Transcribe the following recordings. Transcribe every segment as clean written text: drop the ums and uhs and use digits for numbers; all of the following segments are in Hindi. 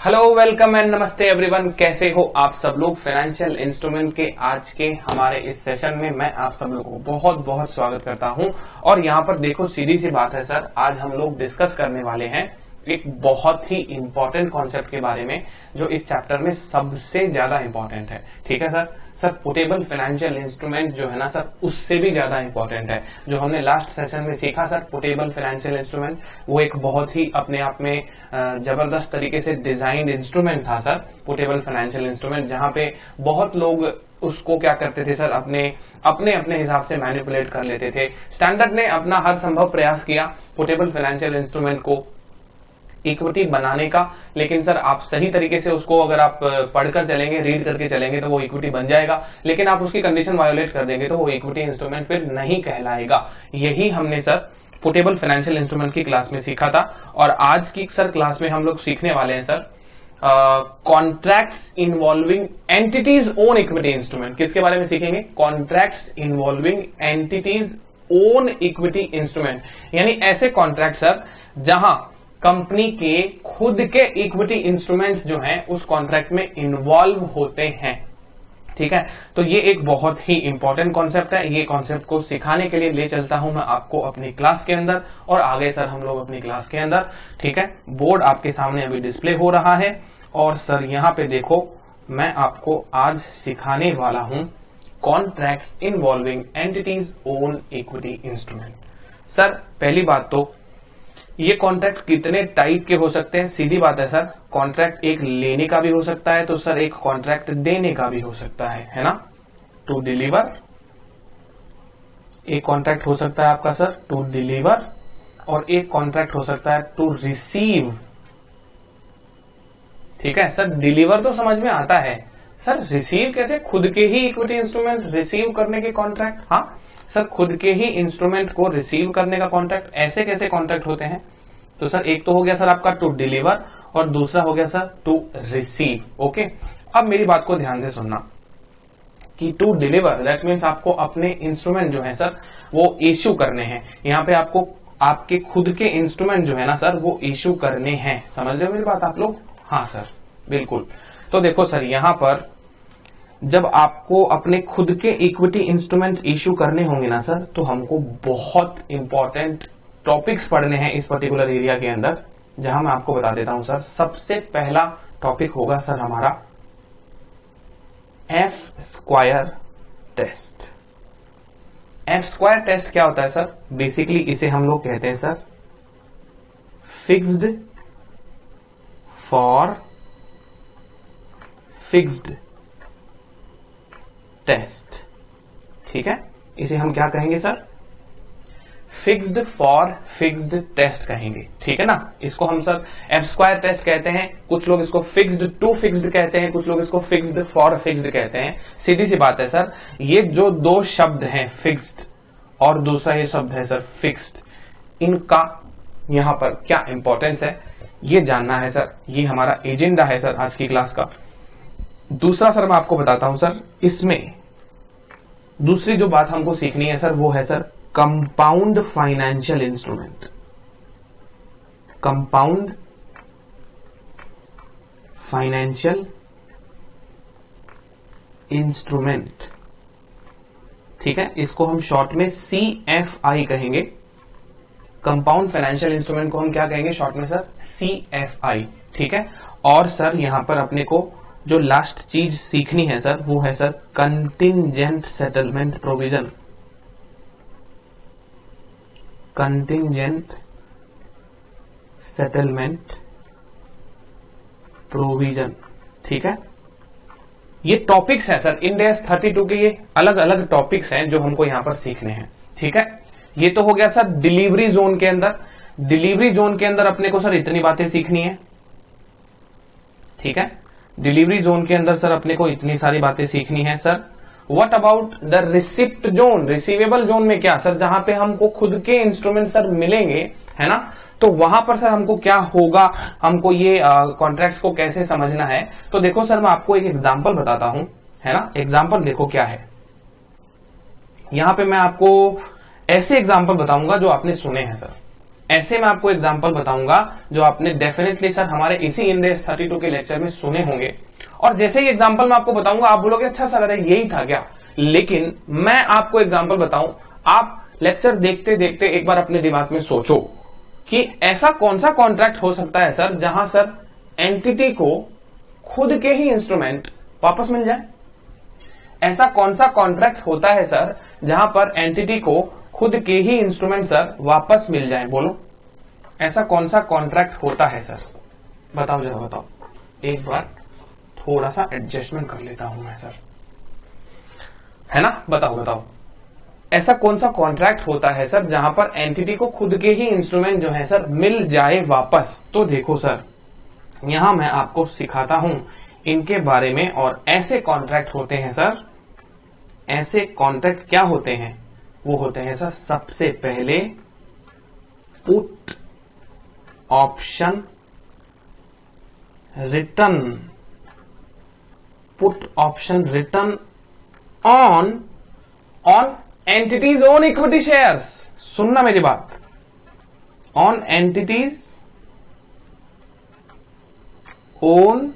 हेलो, वेलकम एंड नमस्ते एवरीवन। कैसे हो आप सब लोग। फाइनेंशियल इंस्ट्रूमेंट के आज के हमारे इस सेशन में मैं आप सब लोगों को बहुत बहुत स्वागत करता हूं। और यहां पर देखो, सीधी सी बात है सर, आज हम लोग डिस्कस करने वाले हैं एक बहुत ही इंपॉर्टेंट कॉन्सेप्ट के बारे में जो इस चैप्टर में सबसे ज्यादा इंपॉर्टेंट है। ठीक है sir. Sir portable financial instrument जो है ना सर, उससे भी ज्यादा इंपॉर्टेंट है। जो हमने लास्ट सेशन में सीखा सर, पोर्टेबल फाइनेंशियल इंस्ट्रूमेंट, वो एक बहुत ही अपने आप में जबरदस्त तरीके से डिजाइंड इंस्ट्रूमेंट था सर, पोर्टेबल फाइनेंशियल इंस्ट्रूमेंट, जहां पे बहुत लोग उसको क्या करते थे सर, अपने अपने हिसाब से मैनिपुलेट कर लेते थे। स्टैंडर्ड ने अपना हर संभव प्रयास किया पोर्टेबल फाइनेंशियल इंस्ट्रूमेंट को इक्विटी बनाने का, लेकिन सर आप सही तरीके से उसको अगर आप पढ़कर चलेंगे, रीड करके चलेंगे तो वो इक्विटी बन जाएगा, लेकिन आप उसकी कंडीशन वायोलेट कर देंगे तो वो इक्विटी इंस्ट्रूमेंट फिर नहीं कहलाएगा। यही हमने सर पोर्टेबल फाइनेंशियल इंस्ट्रूमेंट की क्लास में सीखा था। और आज की सर क्लास में हम लोग सीखने वाले हैं sir contracts involving entities own equity instrument. किसके बारे में सीखेंगे? Contracts involving entities own equity instrument, यानी ऐसे कॉन्ट्रैक्ट सर जहां कंपनी के खुद के इक्विटी इंस्ट्रूमेंट्स जो हैं उस कॉन्ट्रैक्ट में इन्वॉल्व होते हैं। ठीक है, तो ये एक बहुत ही इंपॉर्टेंट कॉन्सेप्ट है। ये कॉन्सेप्ट को सिखाने के लिए ले चलता हूं मैं आपको अपनी क्लास के अंदर, और आगे सर हम लोग अपनी क्लास के अंदर। ठीक है, बोर्ड आपके सामने अभी डिस्प्ले हो रहा है, और सर यहां पे देखो, मैं आपको आज सिखाने वाला हूं contracts involving entities own equity instrument. Sir पहली बात तो, ये कॉन्ट्रैक्ट कितने टाइप के हो सकते हैं? सीधी बात है सर, कॉन्ट्रैक्ट एक लेने का भी हो सकता है, तो सर एक कॉन्ट्रैक्ट देने का भी हो सकता है ना। टू डिलीवर एक कॉन्ट्रैक्ट हो सकता है आपका सर, टू डिलीवर, और एक कॉन्ट्रैक्ट हो सकता है टू रिसीव। ठीक है सर, डिलीवर तो समझ में आता है सर, रिसीव कैसे? खुद के ही इक्विटी इंस्ट्रूमेंट रिसीव करने के कॉन्ट्रैक्ट। हाँ सर, खुद के ही इंस्ट्रूमेंट को रिसीव करने का कॉन्ट्रैक्ट, ऐसे कैसे कॉन्ट्रैक्ट होते हैं? तो सर एक तो हो गया सर आपका टू डिलीवर, और दूसरा हो गया सर टू रिसीव। ओके, अब मेरी बात को ध्यान से सुनना कि टू डिलीवर दैट मीन्स आपको अपने इंस्ट्रूमेंट जो है सर वो इश्यू करने हैं। यहां पे आपको आपके खुद के इंस्ट्रूमेंट जो है ना सर वो इश्यू करने हैं। समझ रहे हो मेरी बात आप लोग? हाँ सर, बिल्कुल। तो देखो सर, यहां पर जब आपको अपने खुद के इक्विटी इंस्ट्रूमेंट इश्यू करने होंगे ना सर, तो हमको बहुत इंपॉर्टेंट टॉपिक्स पढ़ने हैं इस पर्टिकुलर एरिया के अंदर, जहां मैं आपको बता देता हूं सर। सबसे पहला टॉपिक होगा सर हमारा F square test. F square test क्या होता है सर? बेसिकली इसे हम लोग कहते हैं sir fixed for fixed test. ठीक है, इसे हम क्या कहेंगे sir? Fixed for fixed test कहेंगे। ठीक है ना, इसको हम सर एफ स्क्वायर टेस्ट कहते हैं। कुछ लोग इसको फिक्स्ड टू फिक्स्ड कहते हैं, कुछ लोग इसको फिक्स्ड फॉर फिक्स्ड कहते हैं। सीधी सी बात है सर, ये जो दो शब्द हैं फिक्स्ड और दूसरा ये शब्द है सर फिक्स्ड, इनका यहां पर क्या इंपॉर्टेंस है ये जानना है सर। ये हमारा एजेंडा है सर आज की क्लास का। दूसरा सर मैं आपको बताता हूं सर, इसमें दूसरी जो बात हमको सीखनी है सर वो है sir compound financial instrument. Compound financial instrument. ठीक है, इसको हम शॉर्ट में CFI कहेंगे। कंपाउंड फाइनेंशियल इंस्ट्रूमेंट को हम क्या कहेंगे शॉर्ट में सर? CFI। ठीक है, और सर यहां पर अपने को जो लास्ट चीज सीखनी है सर वो है sir contingent settlement provision. Contingent settlement provision. ठीक है, ये टॉपिक्स हैं सर, इंड AS 32 के ये अलग अलग टॉपिक्स हैं जो हमको यहां पर सीखने हैं। ठीक है, ये तो हो गया सर डिलीवरी जोन के अंदर। डिलीवरी जोन के अंदर अपने को सर इतनी बातें सीखनी है। ठीक है, डिलीवरी जोन के अंदर सर अपने को इतनी सारी बातें सीखनी है sir. What about the receipt zone? Receivable zone में क्या सर? जहां पे हमको खुद के इंस्ट्रूमेंट सर मिलेंगे, है ना, तो वहां पर सर हमको क्या होगा, हमको ये कॉन्ट्रैक्ट्स को कैसे समझना है। तो देखो सर, मैं आपको एक एग्जांपल बताता हूं, है ना। एग्जांपल देखो क्या है, यहां पे मैं आपको ऐसे एग्जांपल बताऊंगा जो आपने सुने हैं सर। ऐसे मैं आपको एग्जांपल बताऊंगा जो आपने डेफिनेटली सर हमारे इसी इंड एज 32 के लेक्चर में सुने होंगे। और जैसे ही एग्जांपल मैं आपको बताऊंगा आप बोलोगे अच्छा सर अरे यही था क्या, लेकिन मैं आपको एग्जांपल बताऊं, आप लेक्चर देखते देखते एक बार अपने दिमाग में सोचो कि ऐसा कौन सा कॉन्ट्रैक्ट हो सकता है सर जहां सर एंटिटी को खुद के ही इंस्ट्रूमेंट वापस मिल जाए। ऐसा कौन सा कॉन्ट्रैक्ट होता है सर जहां पर एंटिटी को खुद के ही इंस्ट्रूमेंट सर वापस मिल जाए, बोलो ऐसा कौन सा कॉन्ट्रैक्ट होता है सर, बताओ जरा बताओ। एक बार थोड़ा सा एडजस्टमेंट कर लेता हूं मैं सर, है ना, बताओ बताओ ऐसा कौन सा कॉन्ट्रैक्ट होता है सर जहां पर एंटिटी को खुद के ही इंस्ट्रूमेंट जो है सर मिल जाए वापस। तो देखो सर यहां मैं आपको सिखाता हूं इनके बारे में, और ऐसे कॉन्ट्रैक्ट होते हैं सर, ऐसे कॉन्ट्रैक्ट क्या होते हैं, वो होते हैं सर सबसे पहले put option return, put option return on entities own equity shares. सुनना मेरी बात, on entities own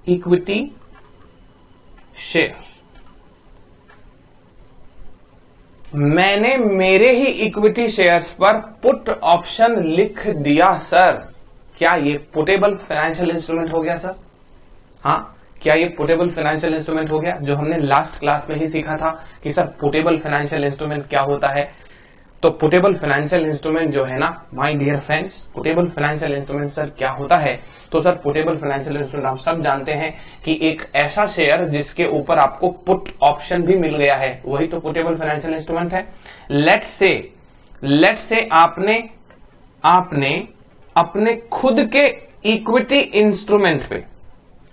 equity share. मैंने मेरे ही इक्विटी शेयर्स पर पुट ऑप्शन लिख दिया सर, क्या ये पुटेबल फाइनेंशियल इंस्ट्रूमेंट हो गया सर? हाँ, क्या ये पुटेबल फाइनेंशियल इंस्ट्रूमेंट हो गया, जो हमने लास्ट क्लास में ही सीखा था कि सर पुटेबल फाइनेंशियल इंस्ट्रूमेंट क्या होता है। तो पुटेबल फाइनेंशियल इंस्ट्रूमेंट जो है ना my dear friends, puttable financial instrument sir क्या होता है, तो सर पुटेबल फाइनेंशियल इंस्ट्रूमेंट आप सब जानते हैं कि एक ऐसा शेयर जिसके ऊपर आपको पुट ऑप्शन भी मिल गया है, वही तो पुटेबल फाइनेंशियल इंस्ट्रूमेंट है। लेट्स से आपने अपने खुद के इक्विटी इंस्ट्रूमेंट पे,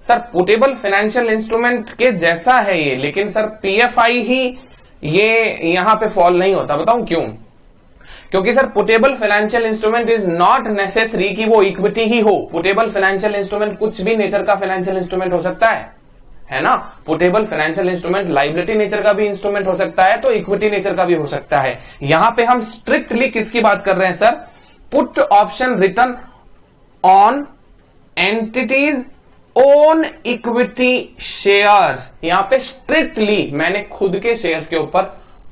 सर पुटेबल फाइनेंशियल इंस्ट्रूमेंट के जैसा है ये, लेकिन सर पीएफआई ही ये यहां पे फॉल नहीं होता। बताऊं क्यों? क्योंकि sir puttable financial instrument is not necessary कि वो इक्विटी ही हो। पुटेबल फाइनेंशियल इंस्ट्रूमेंट कुछ भी नेचर का फाइनेंशियल इंस्ट्रूमेंट हो सकता है ना। Puttable financial instrument liability nature का भी इंस्ट्रूमेंट हो सकता है, तो इक्विटी नेचर का भी हो सकता है। यहां पे हम स्ट्रिक्टली किसकी बात कर रहे हैं sir? Put option return on entities own equity shares. यहां पे स्ट्रिक्टली मैंने खुद के शेयर्स के ऊपर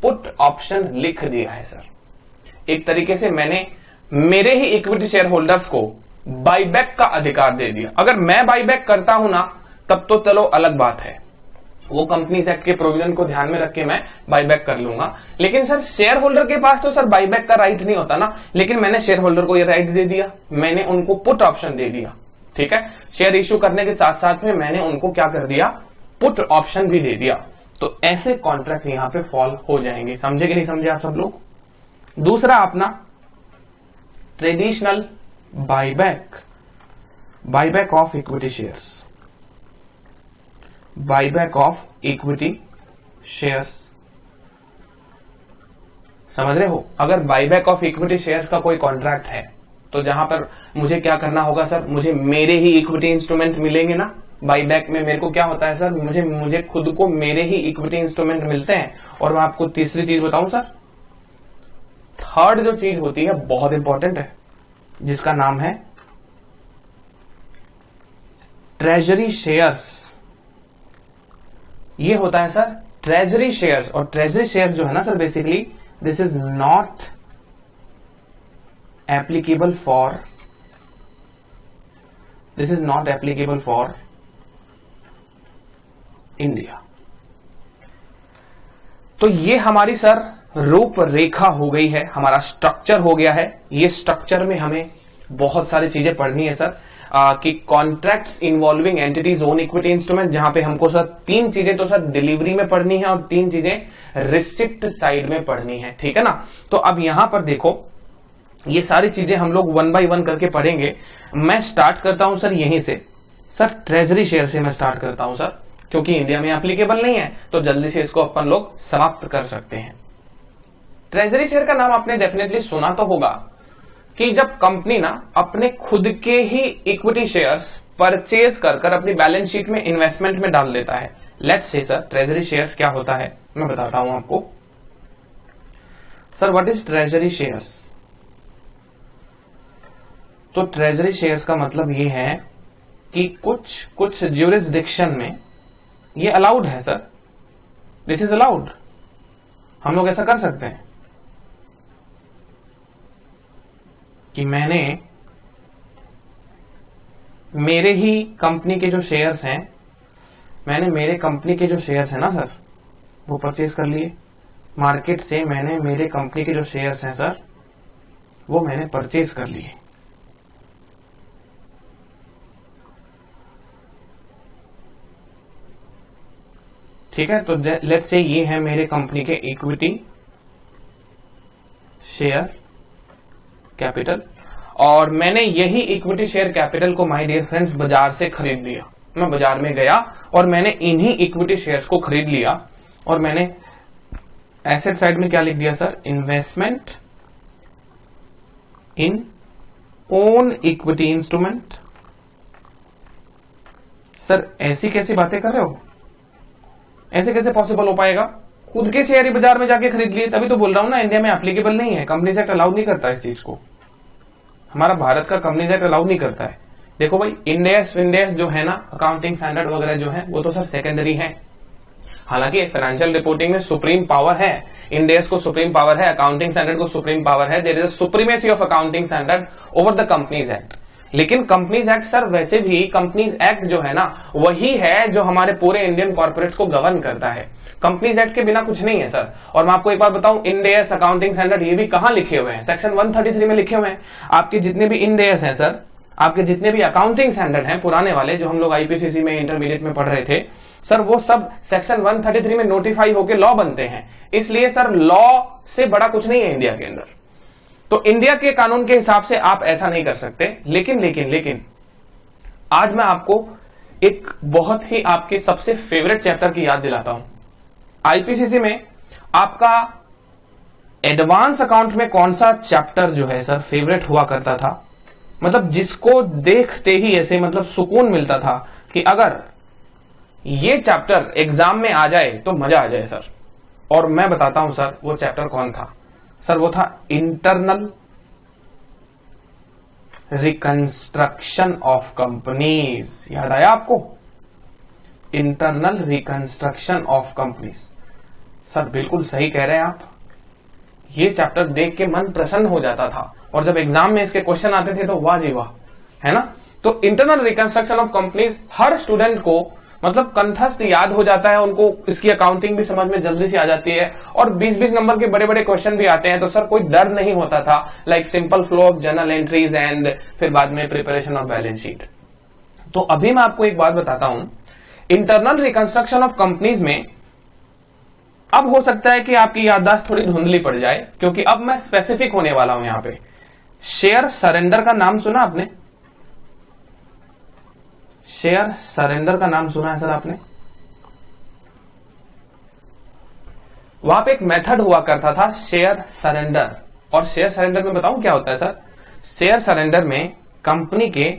पुट ऑप्शन लिख दिया है सर। एक तरीके से मैंने मेरे ही इक्विटी शेयर होल्डर्स को बाईबैक का अधिकार दे दिया। अगर मैं बाईबैक करता हूं ना तब तो चलो अलग बात है, वो कंपनीज एक्ट के प्रोविजन को ध्यान में रख के मैं बाईबैक कर लूंगा, लेकिन सर शेयर होल्डर के पास तो सर बाईबैक का राइट नहीं होता ना। लेकिन मैंने शेयर होल्डर को ये राइट दे दिया, मैंने उनको पुट ऑप्शन दे दिया, ठीक है। शेयर इश्यू करने के साथ साथ में मैंने उनको क्या कर दिया, पुट ऑप्शन भी दे दिया। तो ऐसे कॉन्ट्रैक्ट यहां पे फॉल हो जाएंगे। समझे कि नहीं समझे आप सब लोग? दूसरा अपना traditional buyback of equity shares, buyback of equity shares. समझ रहे हो? अगर बाईबैक ऑफ इक्विटी शेयर्स का कोई कॉन्ट्रैक्ट है तो जहां पर मुझे क्या करना होगा सर, मुझे मेरे ही इक्विटी इंस्ट्रूमेंट मिलेंगे ना। बाईबैक में मेरे को क्या होता है सर, मुझे खुद को मेरे ही इक्विटी इंस्ट्रूमेंट मिलते हैं। और मैं आपको तीसरी चीज बताऊं सर, थर्ड जो चीज होती है बहुत इंपॉर्टेंट है, जिसका नाम है ट्रेजरी शेयर्स। ये होता है सर ट्रेजरी शेयर्स, और ट्रेजरी शेयर्स जो है ना sir basically this is not applicable for India. तो ये हमारी सर रूपरेखा हो गई है, हमारा स्ट्रक्चर हो गया है। ये स्ट्रक्चर में हमें बहुत सारी चीजें पढ़नी है सर, कि contracts involving entities own equity instrument, जहां पे हमको सर 3 चीजें तो सर डिलीवरी में पढ़नी है और 3 चीजें रिसिप्ट साइड में पढ़नी है, ठीक है ना। तो अब यहां पर देखो ये सारी चीजें हम लोग 1 बाय 1 करके पढ़ेंगे। मैं स्टार्ट करता हूं सर यहीं से, सर ट्रेजरी शेयर से मैं स्टार्ट करता हूं सर, क्योंकि इंडिया में एप्लीकेबल नहीं है तो जल्दी से इसको अपन लोग समाप्त कर सकते हैं। ट्रेजरी शेयर का नाम आपने डेफिनेटली सुना तो होगा कि जब कंपनी ना अपने खुद के ही इक्विटी शेयर्स परचेज कर अपनी बैलेंस शीट में इन्वेस्टमेंट में डाल देता है। Let's say sir treasury shares क्या होता है मैं बताता हूं आपको। Sir what is treasury shares? तो ट्रेजरी शेयर्स का मतलब ये है कि कुछ ज्यूरिसडिक्शन में ये अलाउड है सर, दिस इज अलाउड, हम लोग ऐसा कर सकते हैं कि मेरे ही कंपनी के जो शेयर्स हैं, मैंने मेरे कंपनी के जो शेयर्स हैं ना सर वो परचेज कर लिए मार्केट से, मैंने मेरे कंपनी के जो शेयर्स हैं सर वो मैंने परचेज कर लिए। ठीक है, तो लेट्स से ये है मेरे कंपनी के इक्विटी शेयर कैपिटल, और मैंने यही इक्विटी शेयर कैपिटल को माय डियर फ्रेंड्स बाजार से खरीद लिया। मैं बाजार में गया और मैंने इन्हीं इक्विटी शेयर्स को खरीद लिया, और मैंने एसेट साइड में क्या लिख दिया सर, इन्वेस्टमेंट इन ओन इक्विटी इंस्ट्रूमेंट। सर ऐसी कैसी बातें कर रहे हो, ऐसे कैसे पॉसिबल हो पाएगा? खुद के शेयर ही बाजार में जाके खरीद लिए, तभी तो बोल रहा हूं ना इंडिया में एप्लीकेबल नहीं है, कंपनीज एक्ट अलाउ नहीं करता इस चीज को, हमारा भारत का कंपनीज एक्ट अलाउ नहीं करता है। देखो भाई इंडेस विंडेस जो है ना, अकाउंटिंग स्टैंडर्ड वगैरह जो है वो तो सर सेकेंडरी है, हालांकि फाइनेंशियल रिपोर्टिंग में सुप्रीम पावर है, इंडेस को सुप्रीम पावर है, अकाउंटिंग स्टैंडर्ड को सुप्रीम पावर है, there is a supremacy of accounting standard over the companies act. लेकिन कंपनीज एक्ट सर वैसे भी कंपनीज एक्ट जो है ना वही है जो हमारे पूरे इंडियन कॉर्पोरेट्स को गवर्न करता है, कंपनीज एक्ट के बिना कुछ नहीं है सर। और मैं आपको एक बात बताऊं, इंडेस अकाउंटिंग स्टैंडर्ड ये भी कहां लिखे हुए हैं, सेक्शन 133 में लिखे हुए हैं। आपके जितने भी इंडेस हैं सर, आपके जितने भी अकाउंटिंग स्टैंडर्ड हैं पुराने वाले जो हम लोग आईपीसीसी में इंटरमीडिएट में पढ़ रहे थे सर, वो सब सेक्शन 133 में नोटिफाई होकर लॉ बनते हैं। इसलिए सर लॉ से बड़ा कुछ नहीं है इंडिया के अंदर, तो इंडिया के कानून के हिसाब से आप ऐसा नहीं कर सकते। लेकिन आज मैं आपको एक बहुत ही आपके सबसे फेवरेट चैप्टर की याद दिलाता हूं। आईपीसीसी में आपका एडवांस अकाउंट में कौन सा चैप्टर जो है सर फेवरेट हुआ करता था, मतलब जिसको देखते ही ऐसे मतलब सुकून मिलता था कि अगर ये चैप्टर एग्जाम में आ जाए तो मजा आ जाए सर। और मैं बताता हूं सर वो चैप्टर कौन था सर, वो था इंटरनल रिकंस्ट्रक्शन ऑफ कंपनीज। याद आया आपको, internal reconstruction of companies. Sir बिल्कुल सही कह रहे हैं आप, ये चैप्टर देख के मन प्रसन्न हो जाता था, और जब एग्जाम में इसके क्वेश्चन आते थे तो वाह जी वाह, है ना। तो internal reconstruction of companies her student को मतलब कंठस्थ याद हो जाता है, उनको इसकी अकाउंटिंग भी समझ में जल्दी से आ जाती है, और 20-20 नंबर के बड़े बड़े क्वेश्चन भी आते हैं, तो सर कोई डर नहीं होता था, like simple flow of journal entries and फिर बाद में प्रिपरेशन ऑफ बैलेंस शीट। तो अभी मैं आपको एक बात बताता हूं, इंटरनल रिकंस्ट्रक्शन ऑफ कंपनीज में अब हो सकता है कि आपकी याददाश्त थोड़ी धुंधली पड़ जाए, क्योंकि अब मैं स्पेसिफिक होने वाला हूं यहां पे। शेयर सरेंडर का नाम सुना आपने, शेयर सरेंडर का नाम सुना है सर आपने? वहां पे एक मेथड हुआ करता था शेयर सरेंडर, और शेयर सरेंडर में बताऊं क्या होता है सर, शेयर सरेंडर में कंपनी के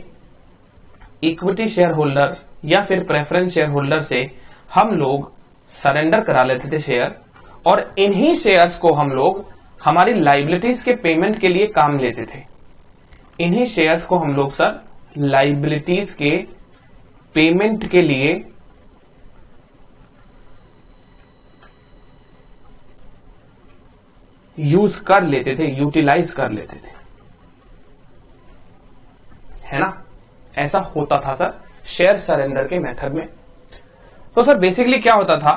इक्विटी शेयर होल्डर या फिर प्रेफरेंस शेयर होल्डर से हम लोग सरेंडर करा लेते थे शेयर, और इन्हीं शेयर्स को हम लोग हमारी लाइबिलिटीज के पेमेंट के लिए काम लेते थे। इन्हीं शेयर्स को हम लोग सर लाइबिलिटीज के पेमेंट के लिए यूज कर लेते थे, यूटिलाइज कर लेते थे, है ना। ऐसा होता था सर शेयर सरेंडर के मेथड में। तो सर बेसिकली क्या होता था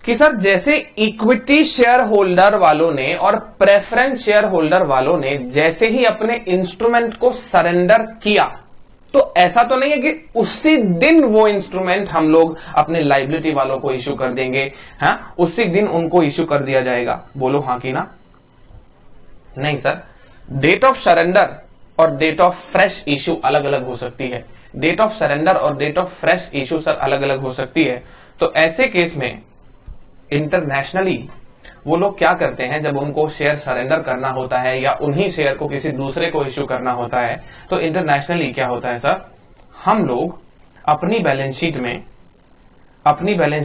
कि सर जैसे इक्विटी शेयर होल्डर वालों ने और प्रेफरेंस शेयर होल्डर वालों ने जैसे ही अपने इंस्ट्रूमेंट को सरेंडर किया, तो ऐसा तो नहीं है कि उसी दिन वो इंस्ट्रूमेंट हम लोग अपने लाइबिलिटी वालों को इश्यू कर देंगे, हाँ उसी दिन उनको इश्यू कर दिया जाएगा। बोलो हाँ कि ना? नहीं सर, डेट ऑफ सरेंडर और डेट ऑफ फ्रेश इश्यू अलग अलग हो सकती है। डेट ऑफ सरेंडर और date of fresh issue sir अलग अलग हो सकती है। तो ऐसे केस में इंटरनेशनली वो लोग क्या करते हैं, जब उनको शेयर सरेंडर करना होता है या उन्हीं शेयर को किसी दूसरे को इश्यू करना होता है, तो इंटरनेशनली क्या होता है सर, हम लोग अपनी बैलेंस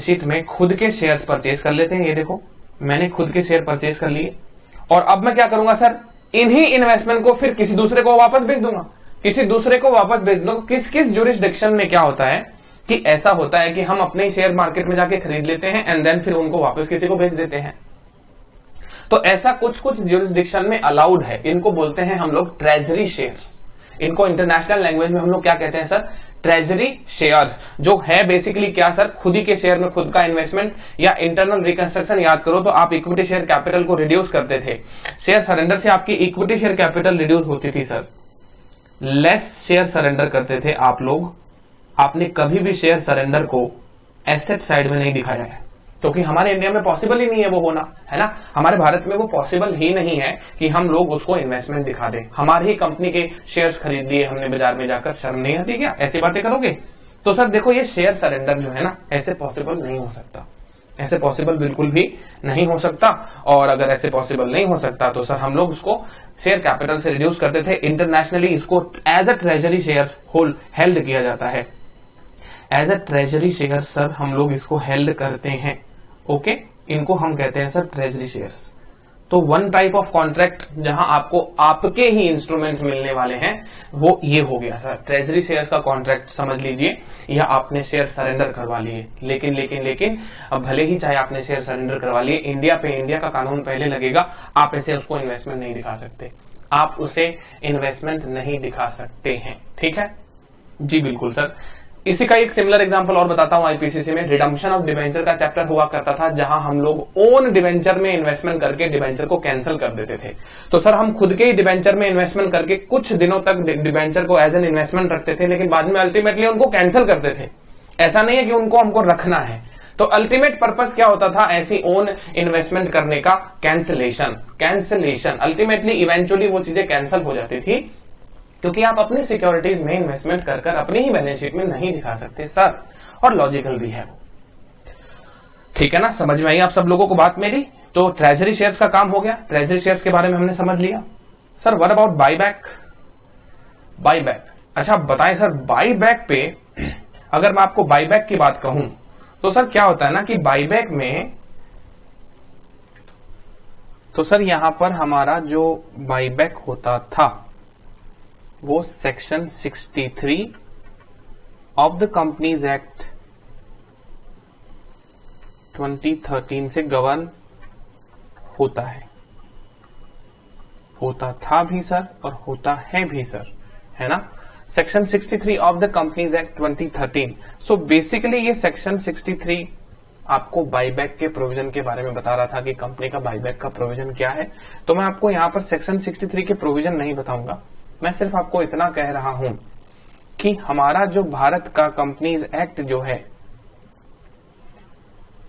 शीट में खुद के शेयर्स परचेज कर लेते हैं। ये देखो मैंने खुद के शेयर परचेज कर लिए, और अब मैं क्या करूंगा सर, इन्हीं इन्वेस्टमेंट को फिर किसी दूसरे को वापस भेज दूंगा, किसी दूसरे को वापस भेज दूंगा। किस किस ज्यूरिसडिक्शन में क्या होता है कि ऐसा होता है कि हम अपने शेयर मार्केट में जाके खरीद लेते हैं एंड देन फिर उनको वापस किसी को भेज देते हैं। तो ऐसा कुछ कुछ ज्यूरिसडिक्शन में अलाउड है, इनको बोलते हैं हम लोग ट्रेजरी शेयर्स। इनको इंटरनेशनल लैंग्वेज में हम लोग क्या कहते हैं सर, ट्रेजरी शेयर्स, जो है बेसिकली क्या सर, खुद ही के शेयर में खुद का इन्वेस्टमेंट या इंटरनल रिकंस्ट्रक्शन। याद करो तो आप इक्विटी शेयर कैपिटल को रिड्यूस करते थे, शेयर सरेंडर से आपकी इक्विटी शेयर कैपिटल रिड्यूस होती थी सर, लेस शेयर सरेंडर करते थे आप लोग। आपने कभी भी शेयर सरेंडर को एसेट साइड में नहीं दिखाया है, क्योंकि हमारे इंडिया में पॉसिबल ही नहीं है वो होना, है ना। हमारे भारत में वो पॉसिबल ही नहीं है कि हम लोग उसको इन्वेस्टमेंट दिखा दें। हमारी ही कंपनी के शेयर्स खरीद लिए हमने बाजार में जाकर, शर्म नहीं आती क्या ऐसी बातें करोगे? तो सर देखो ये शेयर सरेंडर जो है ना, ऐसे पॉसिबल नहीं हो सकता, ऐसे पॉसिबल बिल्कुल भी नहीं हो सकता। और अगर ऐसे पॉसिबल नहीं हो सकता तो सर हम लोग उसको शेयर कैपिटल से रिड्यूस करते थे। इंटरनेशनली इसको as a treasury shares held किया जाता है, as a treasury share sir हम लोग इसको हेल्ड करते हैं। ओके, इनको हम कहते हैं सर ट्रेजरी शेयर्स। तो वन टाइप ऑफ कॉन्ट्रैक्ट जहां आपको आपके ही इंस्ट्रूमेंट मिलने वाले हैं वो ये हो गया सर ट्रेजरी शेयर्स का कॉन्ट्रैक्ट समझ लीजिए, या आपने शेयर सरेंडर करवा लिए। लेकिन लेकिन लेकिन अब भले ही चाहे आपने शेयर सरेंडर करवा लिए, इंडिया पे इंडिया का कानून पहले लगेगा, आप ऐसे उसको इन्वेस्टमेंट नहीं दिखा सकते, आप उसे इन्वेस्टमेंट नहीं दिखा सकते हैं, ठीक है जी बिल्कुल सर। इसी का एक सिमिलर एग्जांपल और बताता हूं, आईपीसीसी में रिडम्पशन ऑफ डिवेंचर का चैप्टर हुआ करता था, जहां हम लोग ओन डिवेंचर में इन्वेस्टमेंट करके डिवेंचर को कैंसिल कर देते थे। तो सर हम खुद के ही डिवेंचर में इन्वेस्टमेंट करके कुछ दिनों तक डिवेंचर को एज एन इन्वेस्टमेंट रखते थे, लेकिन बाद में अल्टीमेटली उनको कैंसिल करते थे। ऐसा नहीं है कि उनको हमको रखना है। तो अल्टीमेट पर्पस क्या होता था ऐसी ओन इन्वेस्टमेंट करने का? कैंसिलेशन। अल्टीमेटली इवेंचुअली वो चीजें कैंसिल हो जाती थी, क्योंकि आप अपनी सिक्योरिटीज में इन्वेस्टमेंट कर कर अपनी ही बैलेंस शीट में नहीं दिखा सकते सर, और लॉजिकल भी है वो, ठीक है ना। समझ में आई आप सब लोगों को बात मेरी? तो ट्रेजरी शेयर्स का काम हो गया, ट्रेजरी शेयर्स के बारे में हमने समझ लिया। Sir what about buyback? Buyback, अच्छा बताएं सर, बाईबैक पे अगर मैं आपको बाईबैक की बात कहूं तो सर क्या होता है ना कि बाईबैक में, तो सर यहां पर हमारा जो बाईबैक होता था वो section 63 of the companies act 2013 से गवर्न होता है, होता था भी सर और होता है भी सर, है ना। Section 63 of the companies act 2013। So basically ये सेक्शन 63 आपको बाईबैक के प्रोविजन के बारे में बता रहा था कि कंपनी का बाईबैक का प्रोविजन क्या है। तो मैं आपको यहां पर सेक्शन 63 के प्रोविजन नहीं बताऊंगा, मैं सिर्फ आपको इतना कह रहा हूं कि हमारा जो भारत का कंपनीज एक्ट जो है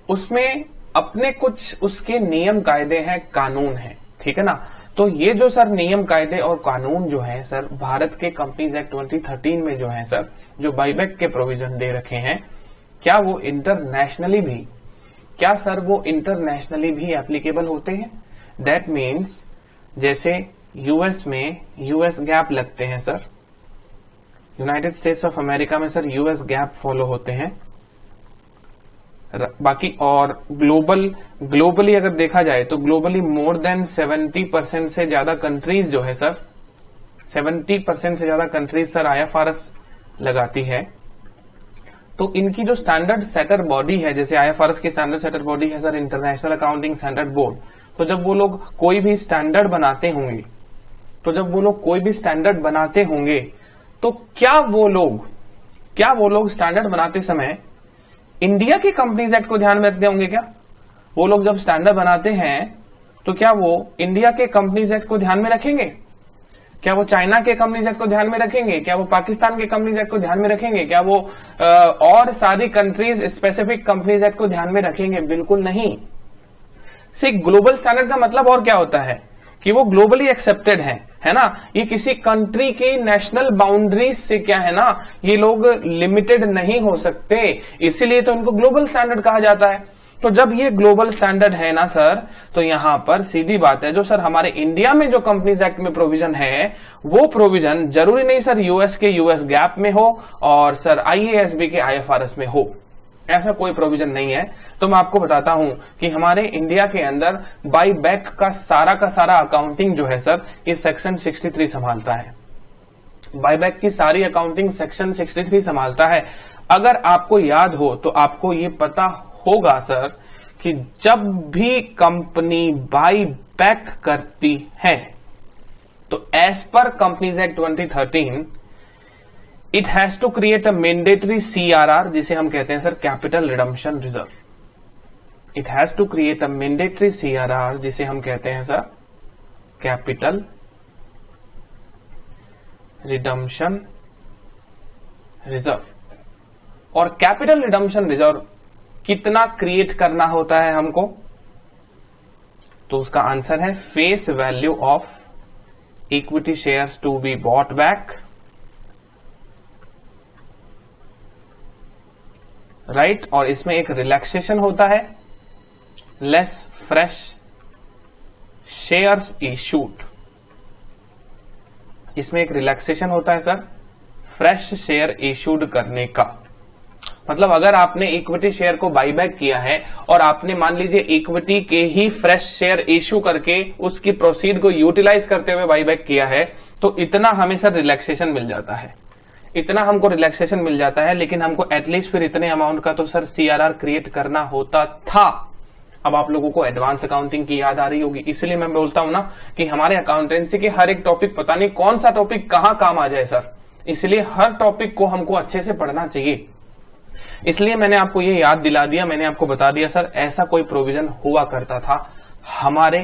उसमें अपने कुछ उसके नियम कायदे हैं, कानून है, ठीक है ना। तो ये जो सर नियम कायदे और कानून जो है सर भारत के कंपनीज एक्ट 2013 में जो है सर, जो बाईबैक के प्रोविजन दे रखे हैं, क्या वो इंटरनेशनली भी, क्या सर वो इंटरनेशनली भी एप्लीकेबल होते हैं? दैट मीन्स जैसे यूएस में यूएस गैप लगते हैं sir, United states of America में सर यूएस गैप फॉलो होते हैं, बाकी और ग्लोबली अगर देखा जाए तो ग्लोबली मोर देन 70% से ज्यादा कंट्रीज जो है सर, 70% से ज्यादा कंट्रीज सर आईएफआरएस लगाती है। तो इनकी जो स्टैंडर्ड सेटर बॉडी है, जैसे आईएफआरएस की स्टैंडर्ड सेटर बॉडी है sir international accounting standard board, तो जब वो लोग कोई भी स्टैंडर्ड बनाते होंगे, तो क्या वो लोग स्टैंडर्ड बनाते समय इंडिया की कंपनीज एक्ट को ध्यान में रखते होंगे? क्या वो लोग जब स्टैंडर्ड बनाते हैं तो क्या वो इंडिया के कंपनीज एक्ट को ध्यान में रखेंगे? क्या वो चाइना के कंपनीज एक्ट को ध्यान में रखेंगे? क्या वो पाकिस्तान के कंपनीज एक्ट को ध्यान में रखेंगे? क्या वो और सारी कंट्रीज स्पेसिफिक कंपनीज एक्ट को ध्यान में रखेंगे? बिल्कुल नहीं। ग्लोबल स्टैंडर्ड का मतलब और क्या होता है कि वो ग्लोबली एक्सेप्टेड है ना। ये किसी कंट्री की नेशनल बाउंड्रीज से क्या है ना, ये लोग लिमिटेड नहीं हो सकते, इसीलिए तो इनको ग्लोबल स्टैंडर्ड कहा जाता है। तो जब ये ग्लोबल स्टैंडर्ड है ना सर, तो यहां पर सीधी बात है, जो सर हमारे इंडिया में जो कंपनीज एक्ट में प्रोविजन है, वो प्रोविजन जरूरी नहीं सर यूएस के यूएस गैप में हो और सर आईएएसबी के आईएफआरएस में हो। ऐसा कोई प्रोविजन नहीं है। तो मैं आपको बताता हूं कि हमारे इंडिया के अंदर बाई बैक का सारा अकाउंटिंग जो है सर, ये सेक्शन 63 संभालता है। बाईबैक की सारी अकाउंटिंग सेक्शन 63 संभालता है। अगर आपको याद हो तो आपको ये पता होगा सर कि जब भी कंपनी बाई बैक करती है तो as per companies act 2013 it has to create a mandatory CRR, जिसे हम कहते हैं sir capital redemption reserve. It has to create a mandatory CRR, जिसे हम कहते हैं सर कैपिटल रिडम्पशन रिजर्व। और कैपिटल रिडम्पशन रिजर्व कितना क्रिएट करना होता है हमको? तो उसका आंसर है face value of equity shares to be bought back, right. और इसमें एक रिलैक्सेशन होता है, लेस फ्रेश शेयर्स इशूड। इसमें एक रिलैक्सेशन होता है सर फ्रेश शेयर इशूड करने का। मतलब अगर आपने इक्विटी शेयर को बाईबैक किया है और आपने मान लीजिए इक्विटी के ही फ्रेश शेयर इश्यू करके उसकी प्रोसीड को यूटिलाइज करते हुए बाईबैक किया है, तो इतना हमें सर रिलैक्सेशन मिल जाता है, इतना हमको रिलैक्सेशन मिल जाता है। लेकिन हमको एटलीस्ट फिर इतने अमाउंट का तो सर CRR क्रिएट करना होता था। अब आप लोगों को एडवांस अकाउंटिंग की याद आ रही होगी, इसलिए मैं बोलता हूं ना कि हमारे अकाउंटेंसी के हर एक टॉपिक, पता नहीं कौन सा टॉपिक कहां काम आ जाए सर, इसलिए हर टॉपिक को हमको अच्छे से पढ़ना चाहिए। इसलिए मैंने आपको ये याद दिला दिया, मैंने आपको बता दिया सर ऐसा कोई प्रोविजन हुआ करता था हमारे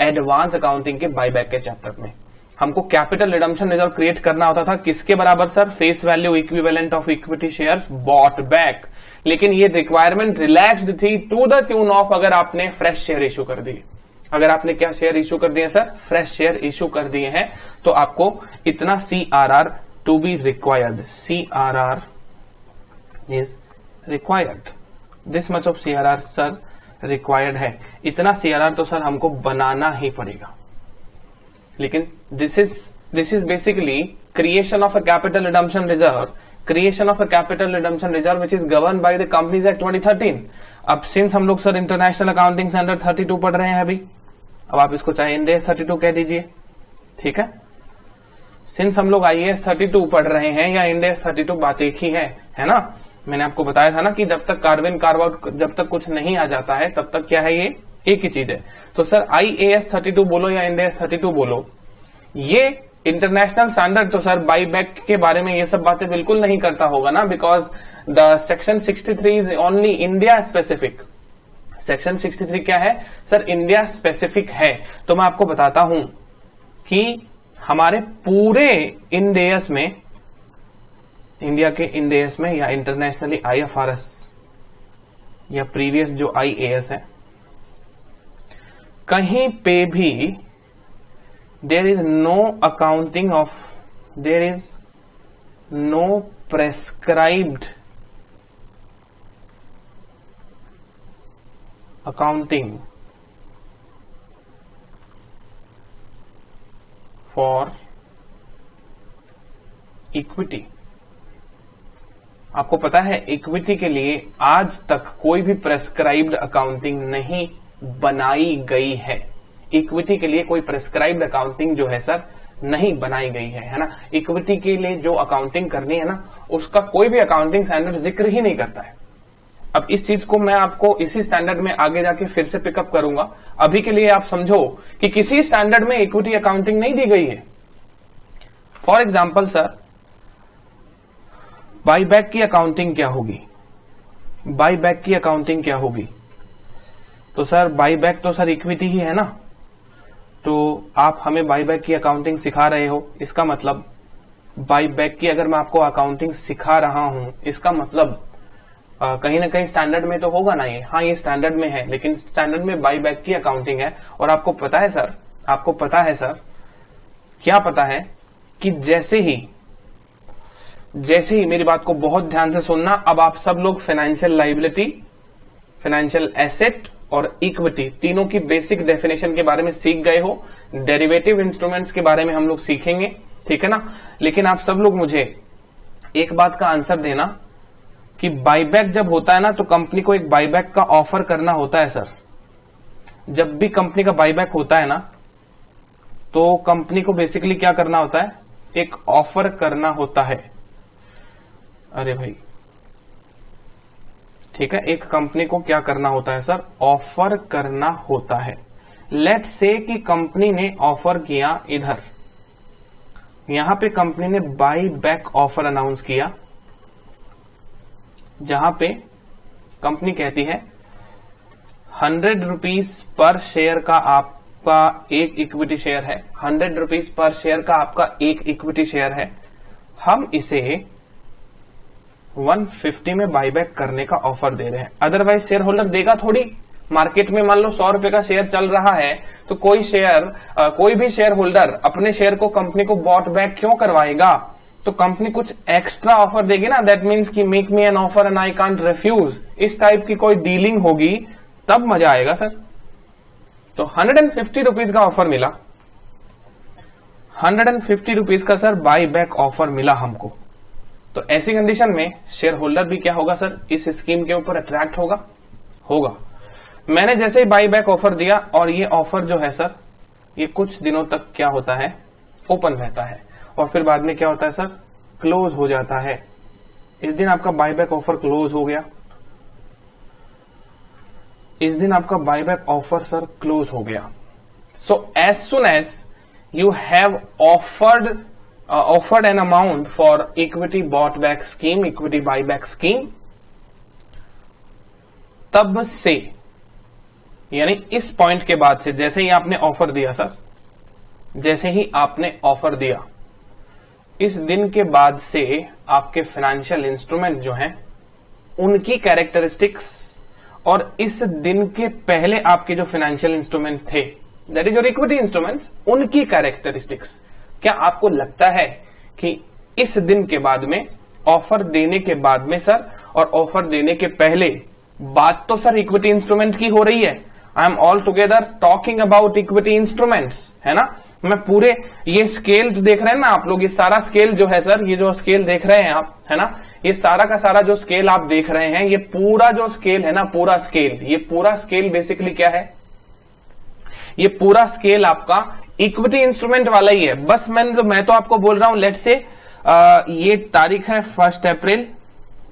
एडवांस अकाउंटिंग के बाईबैक के चैप्टर में। हमको कैपिटल रिडम्पशन रिजर्व क्रिएट करना होता था, किसके बराबर sir? Face value equivalent of equity shares bought back. लेकिन ये रिक्वायरमेंट रिलैक्स्ड थी टू द ट्यून ऑफ अगर आपने फ्रेश शेयर इश्यू कर दिए। अगर आपने क्या शेयर इश्यू कर दिए सर? फ्रेश शेयर इश्यू कर दिए हैं, तो आपको इतना CRR to be required, CRR is required, this much of CRR sir required है। इतना CRR तो सर हमको बनाना ही पड़ेगा। लेकिन this is basically creation of a capital redemption reserve, creation of a capital redemption reserve which is govern by the companies act 2013। अब सिंस हम लोग सर इंटरनेशनल अकाउंटिंग स्टैंडर्ड 32 पढ़ रहे हैं अभी, अब आप इसको चाहे इंड AS 32 कह दीजिए, ठीक है। सिंस हम लोग IAS 32 पढ़ रहे हैं या इंड AS 32 बात एक ही है ना। मैंने आपको बताया था ना कि जब तक कार्व इन कार्व आउट जब तक कुछ नहीं आ जाता है तब तक क्या है, ये एक ही चीज है। तो सर IAS 32 बोलो या इंड AS 32 बोलो, ये इंटरनेशनल स्टैंडर्ड तो सर बाईबैक के बारे में ये सब बातें बिल्कुल नहीं करता होगा ना, because the section 63 is only India specific. Section 63 क्या है सर? इंडिया स्पेसिफिक है। तो मैं आपको बताता हूं कि हमारे पूरे इंड AS में, इंडिया के इंड AS में या इंटरनेशनली IFRS या प्रीवियस जो IAS है, कहीं पे भी there is no accounting of, there is no prescribed accounting for equity। आपको पता है इक्विटी के लिए आज तक कोई भी प्रेस्क्राइब्ड अकाउंटिंग नहीं बनाई गई है। इक्विटी के लिए कोई प्रेस्क्राइब्ड अकाउंटिंग जो है सर नहीं बनाई गई है ना। इक्विटी के लिए जो अकाउंटिंग करनी है ना, उसका कोई भी अकाउंटिंग स्टैंडर्ड जिक्र ही नहीं करता है। अब इस चीज को मैं आपको इसी स्टैंडर्ड में आगे जाके फिर से पिकअप करूंगा। अभी के लिए आप समझो कि किसी स्टैंडर्ड में इक्विटी अकाउंटिंग नहीं दी गई है। फॉर एग्जाम्पल सर, बाईबैक की अकाउंटिंग क्या होगी? बाईबैक की अकाउंटिंग क्या होगी? तो सर बाईबैक तो सर इक्विटी ही है ना, तो आप हमें बाईबैक की अकाउंटिंग सिखा रहे हो, इसका मतलब बाईबैक की अगर मैं आपको अकाउंटिंग सिखा रहा हूं, इसका मतलब कहीं ना कहीं स्टैंडर्ड में तो होगा ना ये। हाँ, ये स्टैंडर्ड में है, लेकिन स्टैंडर्ड में बाईबैक की अकाउंटिंग है। और आपको पता है सर, आपको पता है सर, क्या पता है कि जैसे ही मेरी बात को बहुत ध्यान से सुनना, अब आप सब लोग फाइनेंशियल लायबिलिटी, फाइनेंशियल एसेट और इक्विटी तीनों की बेसिक डेफिनेशन के बारे में सीख गए हो। डेरिवेटिव इंस्ट्रूमेंट्स के बारे में हम लोग सीखेंगे, ठीक है ना। लेकिन आप सब लोग मुझे एक बात का आंसर देना कि बाईबैक जब होता है ना तो कंपनी को एक बाईबैक का ऑफर करना होता है सर। जब भी कंपनी का बाईबैक होता है ना तो कंपनी को बेसिकली क्या करना होता है, एक ऑफर करना होता है। अरे भाई ठीक है, एक कंपनी को क्या करना होता है सर, ऑफर करना होता है। लेट्स से कि कंपनी ने ऑफर किया इधर, यहां पे कंपनी ने बाई बैक ऑफर अनाउंस किया, जहां पे कंपनी कहती है 100 रुपीज पर शेयर का आपका एक इक्विटी शेयर है, 100 रुपीज पर शेयर का आपका एक इक्विटी शेयर है, हम इसे 150 में बाईबैक करने का ऑफर दे रहे हैं। अदरवाइज शेयर होल्डर देगा थोड़ी। मार्केट में मान लो 100 रुपए का शेयर चल रहा है तो कोई भी शेयर होल्डर अपने शेयर को कंपनी को बॉट बैक क्यों करवाएगा? तो कंपनी कुछ एक्स्ट्रा ऑफर देगी ना, दैट मीन्स कि make me an offer and I can't refuse, इस टाइप की कोई डीलिंग होगी तब मजा आएगा सर। तो 150 रुपीज का ऑफर मिला, 150 रुपीज का सर बाई बैक ऑफर मिला हमको। तो ऐसी कंडीशन में शेयर होल्डर भी क्या होगा सर, इस स्कीम के ऊपर अट्रैक्ट होगा। मैंने जैसे ही बाई बैक ऑफर दिया और ये ऑफर जो है सर ये कुछ दिनों तक क्या होता है, ओपन रहता है और फिर बाद में क्या होता है सर, क्लोज हो जाता है। इस दिन आपका बाई बैक ऑफर क्लोज हो गया, इस दिन आपका buyback offer sir close हो गया। So as soon as you have offered an amount for equity bought back scheme, equity buyback scheme, तब से यानी इस पॉइंट के बाद से, जैसे ही आपने ऑफर दिया सर, जैसे ही आपने ऑफर दिया इस दिन के बाद से आपके फाइनेंशियल इंस्ट्रूमेंट जो हैं उनकी कैरेक्टरिस्टिक्स और इस दिन के पहले आपके जो फाइनेंशियल इंस्ट्रूमेंट थे, that is your equity instruments, उनकी कैरेक्टरिस्टिक्स, क्या आपको लगता है कि इस दिन के बाद में, ऑफर देने के बाद में सर और ऑफर देने के पहले बात तो सर इक्विटी इंस्ट्रूमेंट की हो रही है। I am all together talking about equity instruments, है ना। मैं पूरे ये स्केल जो देख रहे हैं ना आप लोग, ये सारा स्केल जो है सर, ये जो स्केल देख रहे हैं आप, है ना, ये सारा का सारा जो स्केल आप देख रहे हैं, ये पूरा जो स्केल है ना, पूरा स्केल, ये पूरा स्केल बेसिकली क्या है, ये पूरा स्केल आपका इक्विटी इंस्ट्रूमेंट वाला ही है। बस मैं तो आपको बोल रहा हूं, लेट्स से ये तारीख है 1 अप्रैल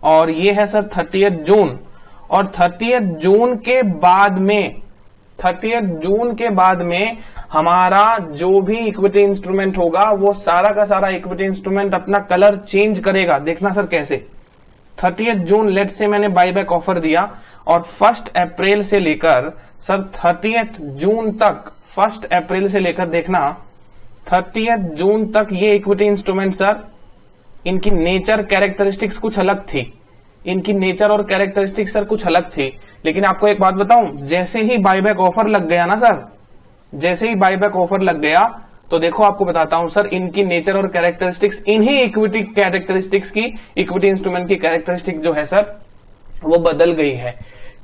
और ये है सर 30 जून, और 30 जून के बाद में, 30 जून के बाद में हमारा जो भी इक्विटी इंस्ट्रूमेंट होगा वो सारा का सारा इक्विटी इंस्ट्रूमेंट अपना कलर चेंज करेगा। देखना सर कैसे, 30 जून लेट से मैंने बाईबैक ऑफर दिया और 1 अप्रैल से लेकर सर 30 जून तक, 1 अप्रैल से लेकर देखना 30 जून तक ये इक्विटी इंस्ट्रूमेंट सर, इनकी नेचर कैरेक्टरिस्टिक्स कुछ अलग थी, इनकी नेचर और कैरेक्टरिस्टिक्स सर कुछ अलग थी। लेकिन आपको एक बात बताऊं, जैसे ही बाईबैक ऑफर लग गया ना सर, जैसे ही बाईबैक ऑफर लग गया तो देखो आपको बताता हूं सर, इनकी नेचर और कैरेक्टरिस्टिक्स, इन्हीं इक्विटी कैरेक्टरिस्टिक्स की, इक्विटी इंस्ट्रूमेंट की कैरेक्टरिस्टिक जो है सर वो बदल गई है।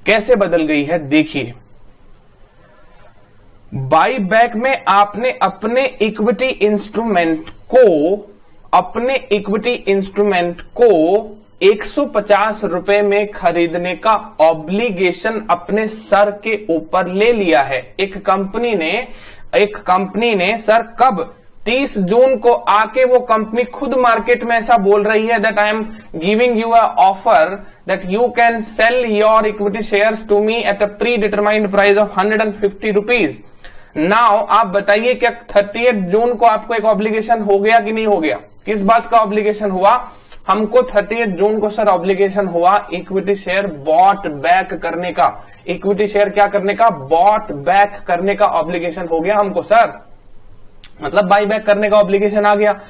कैसे बदल गई है देखिए, बाईबैक में आपने अपने इक्विटी इंस्ट्रूमेंट को 150 रुपए में खरीदने का ऑब्लिगेशन अपने सर के ऊपर ले लिया है। एक कंपनी ने सर कब, 30 जून को आके वो कंपनी खुद मार्केट में ऐसा बोल रही है that I am giving you a offer that you can sell your equity shares to me at a predetermined price of 150 rupees. Now आप बताइए क्या 30 जून को आपको एक ऑब्लिगेशन हो गया कि नहीं हो गया? किस बात का ऑब्लिगेशन हुआ हमको? 30 जून को सर ऑब्लिगेशन हुआ इक्विटी शेयर बॉट बैक करने का। इक्विटी शेयर क्या करने का? बॉट बैक करने का ऑब्लिगेशन हो गया हमको सर, मतलब बाई बैक करने का ऑब्लिगेशन आ गया।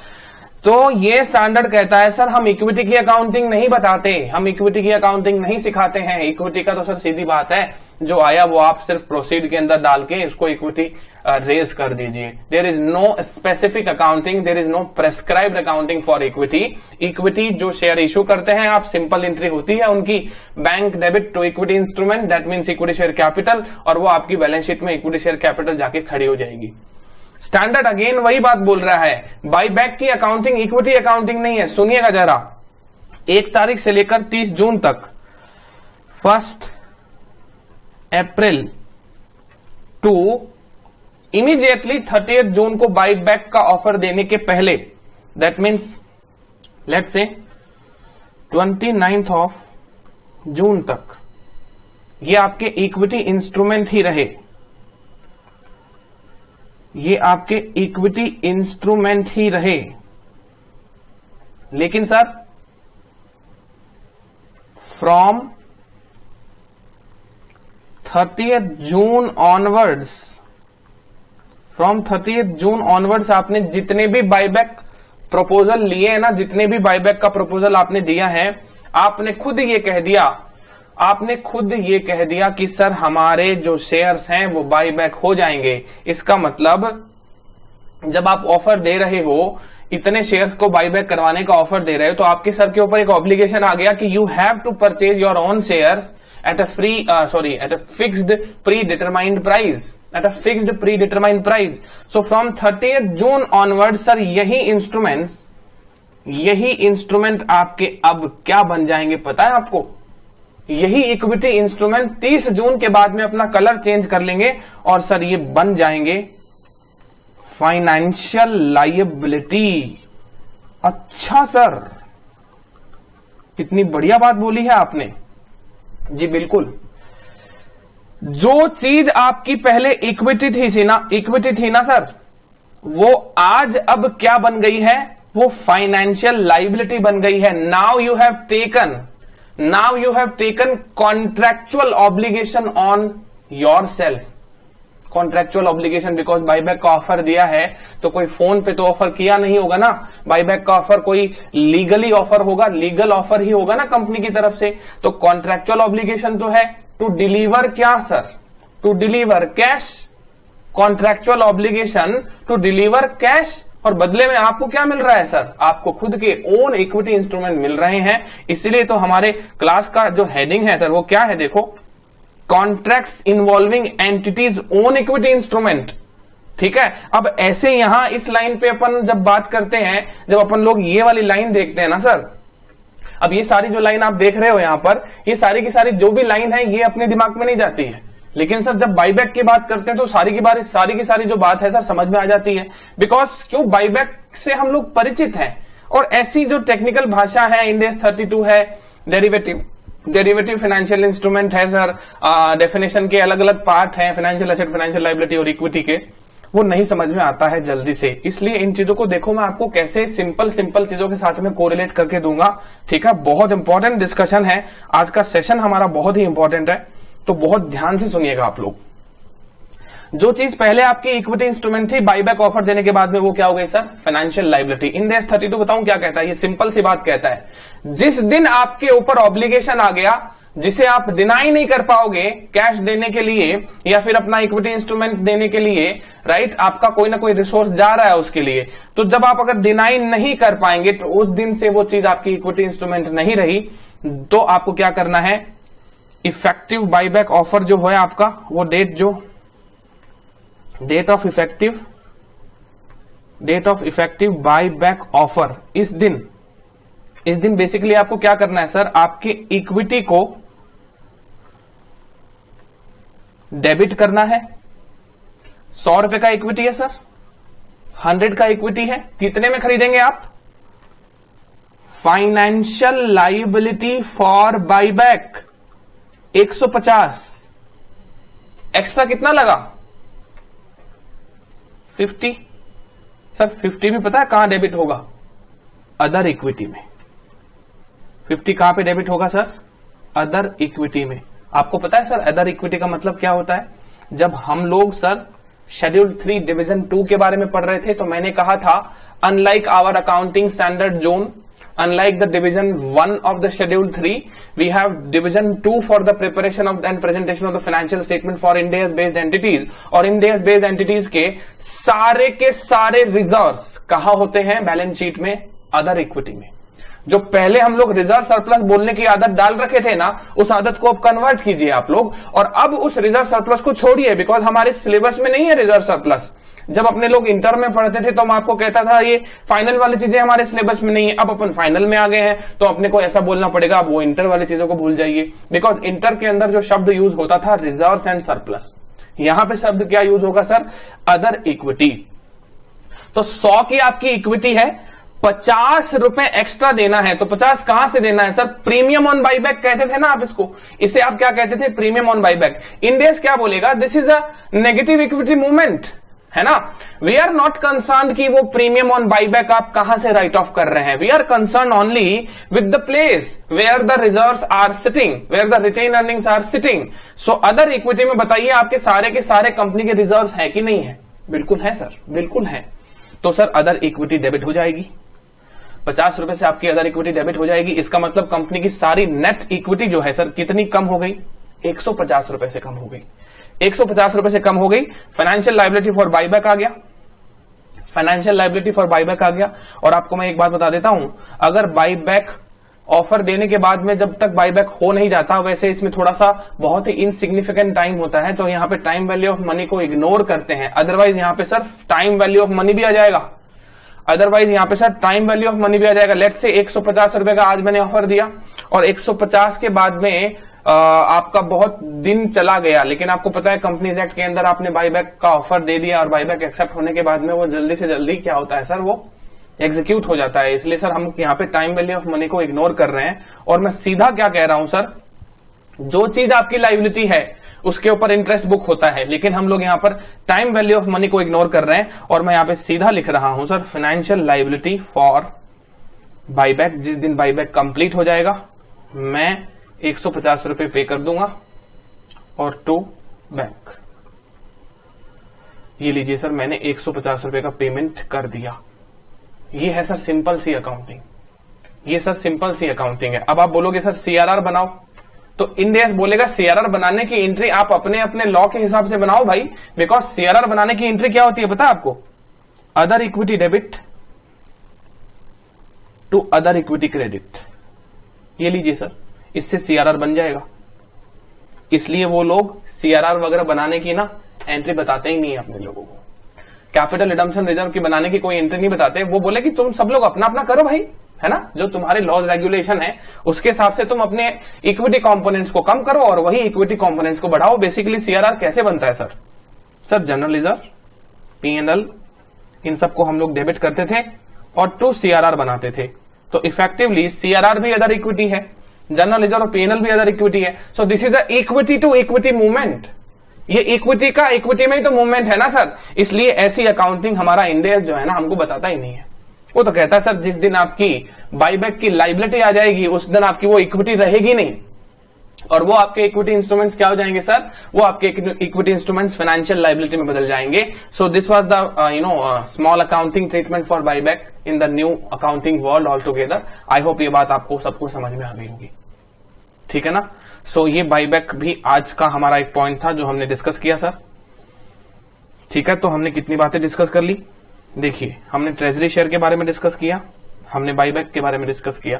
तो ये स्टैंडर्ड कहता है सर हम इक्विटी की अकाउंटिंग नहीं बताते, हम इक्विटी की अकाउंटिंग नहीं सिखाते हैं। इक्विटी का तो सर सीधी बात है, जो आया वो आप सिर्फ प्रोसीड के अंदर डाल के उसको इक्विटी रेज कर दीजिए। There is no specific accounting, there is no prescribed accounting for equity. Equity जो शेयर इश्यू करते हैं आप, सिंपल एंट्री होती है उनकी, bank debit to equity instrument, that means equity share capital, और वो आपकी बैलेंस शीट में इक्विटी शेयर कैपिटल जाके खड़ी हो जाएगी। स्टैंडर्ड अगेन वही बात बोल रहा है, बाईबैक की अकाउंटिंग इक्विटी अकाउंटिंग नहीं है। सुनिएगा जरा, 1 तारीख से लेकर 30 जून तक, 1 अप्रैल टू इमीडिएटली 30 जून को बाई बैक का ऑफर देने के पहले, that means let's say 29 of June तक ये आपके इक्विटी इंस्ट्रूमेंट ही रहे, ये आपके इक्विटी इंस्ट्रूमेंट ही रहे। लेकिन sir from 30 June onwards, from 30 June onwards आपने जितने भी बायबैक प्रपोजल लिए हैं ना, जितने भी बायबैक का प्रपोजल आपने दिया है, आपने खुद ये कह दिया कि सर हमारे जो शेयर्स हैं वो बायबैक हो जाएंगे। इसका मतलब जब आप ऑफर दे रहे हो, इतने शेयर्स को बायबैक करवाने का ऑफर दे रहे हो, तो आपके सर के ऊपर एक ऑब्लिगेशन आ गया कि you have to purchase your own shares at a fixed predetermined price, at a fixed predetermined price. So from 30 June onward sir यही इंस्ट्रूमेंट आपके अब क्या बन जाएंगे पता है आपको? यही इक्विटी इंस्ट्रूमेंट 30 जून के बाद में अपना कलर चेंज कर लेंगे और सर ये बन जाएंगे फाइनेंशियल लायबिलिटी। अच्छा सर, कितनी बढ़िया बात बोली है आपने। जी बिल्कुल, जो चीज आपकी पहले इक्विटी थी ना सर, वो आज अब क्या बन गई है? वो फाइनेंशियल लायबिलिटी बन गई है। Now you have taken contractual obligation on your self. Contractual obligation, because buyback का ऑफर दिया है तो कोई फोन पे तो ऑफर किया नहीं होगा ना। बायबैक का ऑफर कोई लीगली ऑफर होगा, लीगल ऑफर ही होगा ना कंपनी की तरफ से। तो कॉन्ट्रैक्चुअल ऑब्लिगेशन तो है टू डिलीवर क्या sir? To deliver cash. Contractual obligation to deliver cash, और बदले में आपको क्या मिल रहा है सर? आपको खुद के ओन इक्विटी इंस्ट्रूमेंट मिल रहे हैं। इसलिए तो हमारे क्लास का जो हेडिंग है सर वो क्या है? देखो, contracts involving entities own equity instrument. ठीक है, अब ऐसे यहां इस लाइन पे अपन जब बात करते हैं, जब अपन लोग ये वाली लाइन देखते हैं ना सर, अब ये सारी जो लाइन आप देख रहे हो यहां पर, ये सारी की सारी जो भी लाइन है ये अपने दिमाग में नहीं जाती है। लेकिन सर जब बायबैक की बात करते हैं तो सारी की सारी जो बात है सर समझ में आ जाती है। बिकॉज क्यों? बायबैक से हम लोग परिचित हैं, और ऐसी जो टेक्निकल भाषा है, इंड एस 32 है, डेरिवेटिव फाइनेंशियल इंस्ट्रूमेंट है सर, डेफिनेशन के अलग अलग पार्ट हैं, फाइनेंशियल एसेट, फाइनेंशियल लायबिलिटी और इक्विटी के, वो नहीं समझ में आता है जल्दी से। इसलिए इन चीजों को देखो, मैं आपको कैसे सिंपल चीजों के साथ में कोरिलेट करके दूंगा। ठीक है, बहुत इंपॉर्टेंट डिस्कशन है आज का सेशन हमारा, बहुत ही इंपॉर्टेंट है, तो बहुत ध्यान से सुनिएगा आप लोग। जो चीज पहले आपकी इक्विटी इंस्ट्रूमेंट थी, बायबैक ऑफर देने के बाद में वो क्या हो गई sir? Financial liability. End S 32 बताऊं क्या कहता है? ये सिंपल सी बात कहता है, जिस दिन आपके ऊपर ऑब्लिगेशन आ गया जिसे आप डिनाई नहीं कर पाओगे कैश देने के लिए या फिर अपना इक्विटी इंस्ट्रूमेंट देने के लिए, राइट, आपका कोई ना कोई रिसोर्स जा रहा है उसके लिए, तो जब आप अगर डिनाई नहीं कर पाएंगे तो उस दिन से वो चीज आपकी इक्विटी इंस्ट्रूमेंट नहीं रही। तो आपको क्या करना है? इफेक्टिव बायबैक ऑफर जो है आपका, वो date of effective buyback offer, इस दिन बेसिकली आपको क्या करना है सर? आपके इक्विटी को डेबिट करना है। 100 रुपए का इक्विटी है सर, 100 का इक्विटी है, कितने में खरीदेंगे आप? Financial liability for buyback 150, extra कितना लगा? 50। सर 50 भी पता है कहां डेबिट होगा? अदर इक्विटी में। 50 कहां पे डेबिट होगा सर? अदर इक्विटी में। आपको पता है सर अदर इक्विटी का मतलब क्या होता है? जब हम लोग सर शेड्यूल 3 डिवीजन 2 के बारे में पढ़ रहे थे तो मैंने कहा था, unlike our accounting standard zone, unlike the division 1 of the schedule 3, we have division 2 for the preparation of and presentation of the financial statement for Ind AS based entities, और Ind AS based entities के सारे रिजर्व्स कहां होते हैं? बैलेंस शीट में, अदर इक्विटी में। जो पहले हम लोग रिजर्व सरप्लस बोलने की आदत डाल रखे थे ना, उस आदत को अब कन्वर्ट कीजिए आप लोग, और अब उस रिजर्व सरप्लस को छोड़िए, बिकॉज हमारे सिलेबस में नहीं है रिजर्व सरप्लस। जब अपने लोग इंटर में पढ़ते थे तो मैं आपको कहता था ये फाइनल वाली चीजें हमारे सिलेबस में नहीं है। अब अपन फाइनल में आ गए हैं तो अपने को ऐसा बोलना पड़ेगा, अब वो इंटर वाली चीजों को भूल जाइए, बिकॉज इंटर के अंदर जो शब्द यूज होता था रिजर्व एंड सरप्लस, यहां पे शब्द क्या यूज होगा सर, अदर इक्विटी। तो 100 की आपकी इक्विटी है, 50 रुपए एक्स्ट्रा देना है, तो 50 कहां से देना है सर, प्रीमियम ऑन बाईबैक कहते थे ना आप इसको, इसे आप क्या कहते थे, प्रीमियम ऑन बाईबैक। इंडेस क्या बोलेगा, this is a negative equity movement, है ना। वी आर नॉट कंसर्न कि वो प्रीमियम ऑन बाईबैक आप कहां से राइट ऑफ कर रहे हैं, we are concern only with the place where the reserves are sitting, where the retained earnings are sitting. So other equity में बताइए आपके सारे के सारे कंपनी के रिजर्व्स है कि नहीं है, बिल्कुल है सर, बिल्कुल है। तो सर अदर इक्विटी डेबिट हो जाएगी, 50 रुपए से आपकी अदर इक्विटी डेबिट हो जाएगी। इसका मतलब कंपनी की सारी नेट इक्विटी जो है सर कितनी कम हो गई, 150 रुपए से कम हो गई, 150 रुपए से कम हो गई। फाइनेंशियल लायबिलिटी फॉर बाईबैक आ गया, फाइनेंशियल लायबिलिटी फॉर बाईबैक आ गया। और आपको मैं एक बात बता देता हूं, अगर बाईबैक ऑफर देने के बाद में जब तक बाईबैक हो नहीं जाता, वैसे इसमें थोड़ा सा बहुत ही इनसिग्निफिकेंट टाइम होता है, तो यहां पे टाइम वैल्यू ऑफ मनी को इग्नोर करते हैं। अदरवाइज यहां पे sir time value of money भी आ जाएगा, अदरवाइज यहां पे sir time value of money भी आ जाएगा। लेट से 150 रुपए का आज मैंने ऑफर दिया और 150 के बाद में आपका बहुत दिन चला गया, लेकिन आपको पता है कंपनीज एक्ट के अंदर आपने बाईबैक का ऑफर दे दिया और बाईबैक एक्सेप्ट होने के बाद में वो जल्दी से जल्दी क्या होता है सर, वो एग्जीक्यूट हो जाता है। इसलिए सर हम यहाँ पे टाइम वैल्यू ऑफ मनी को इग्नोर कर रहे हैं। और मैं सीधा क्या कह रहा हूं सर, जो चीज आपकी लायबिलिटी है उसके ऊपर इंटरेस्ट बुक होता है, लेकिन हम लोग यहाँ पर टाइम वैल्यू ऑफ मनी को इग्नोर कर रहे हैं। और मैं यहाँ पे सीधा लिख रहा हूं sir, financial liability for buyback, जिस दिन बाईबैक कंप्लीट हो जाएगा मैं 150 रुपए पे कर दूंगा और टू बैंक। ये लीजिए सर, मैंने 150 रुपए का पेमेंट कर दिया। ये है सर सिंपल सी अकाउंटिंग, ये सर सिंपल सी अकाउंटिंग है। अब आप बोलोगे सर सीआरआर बनाओ, तो इंडेस बोलेगा सीआरआर बनाने की एंट्री आप अपने अपने लॉ के हिसाब से बनाओ भाई, बिकॉज सीआरआर बनाने की एंट्री क्या होती है पता है आपको, other equity debit to other equity credit. ये लीजिए सर, इससे सीआरआर बन जाएगा। इसलिए वो लोग सीआरआर वगैरह बनाने की ना एंट्री बताते ही नहीं है अपने लोगों को, कैपिटल रिडम्पशन रिजर्व की बनाने की कोई एंट्री नहीं बताते। वो बोले कि तुम सब लोग अपना अपना करो भाई, है ना, जो तुम्हारे लॉज रेगुलेशन है उसके हिसाब से तुम अपने इक्विटी कंपोनेंट्स को कम करो और वही इक्विटी कंपोनेंट्स को बढ़ाओ। बेसिकली सीआरआर कैसे बनता है sir, sir general reserve, PNL, इन सबको हम लोग डेबिट करते थे और टू सीआरआर बनाते थे। तो इफेक्टिवली सीआरआर भी अदर इक्विटी है, जनरल रिजर्व और पीएनएल भी अदर इक्विटी है। So this is a equity to equity movement. ये इक्विटी का इक्विटी में ही तो मूवमेंट है ना सर, इसलिए ऐसी अकाउंटिंग हमारा इंडेस जो है ना हमको बताता ही नहीं है। वो तो कहता है सर जिस दिन आपकी बाईबैक की लायबिलिटी आ जाएगी उस दिन आपकी वो इक्विटी रहेगी नहीं, और वो आपके इक्विटी इंस्ट्रूमेंट्स क्या हो जाएंगे सर, वो आपके इक्विटी इंस्ट्रूमेंट्स फाइनेंशियल लायबिलिटी में बदल जाएंगे। So this was the small accounting treatment for buyback in the new accounting world all together. I hope ये बात आपको सबको समझ में आ गई होगी, ठीक है ना। सो ये बाईबैक भी आज का हमारा एक पॉइंट था जो हमने डिस्कस किया सर, ठीक है। तो हमने कितनी बातें डिस्कस कर ली, देखिए हमने ट्रेजरी शेयर के बारे में डिस्कस किया, हमने बाईबैक के बारे में डिस्कस किया।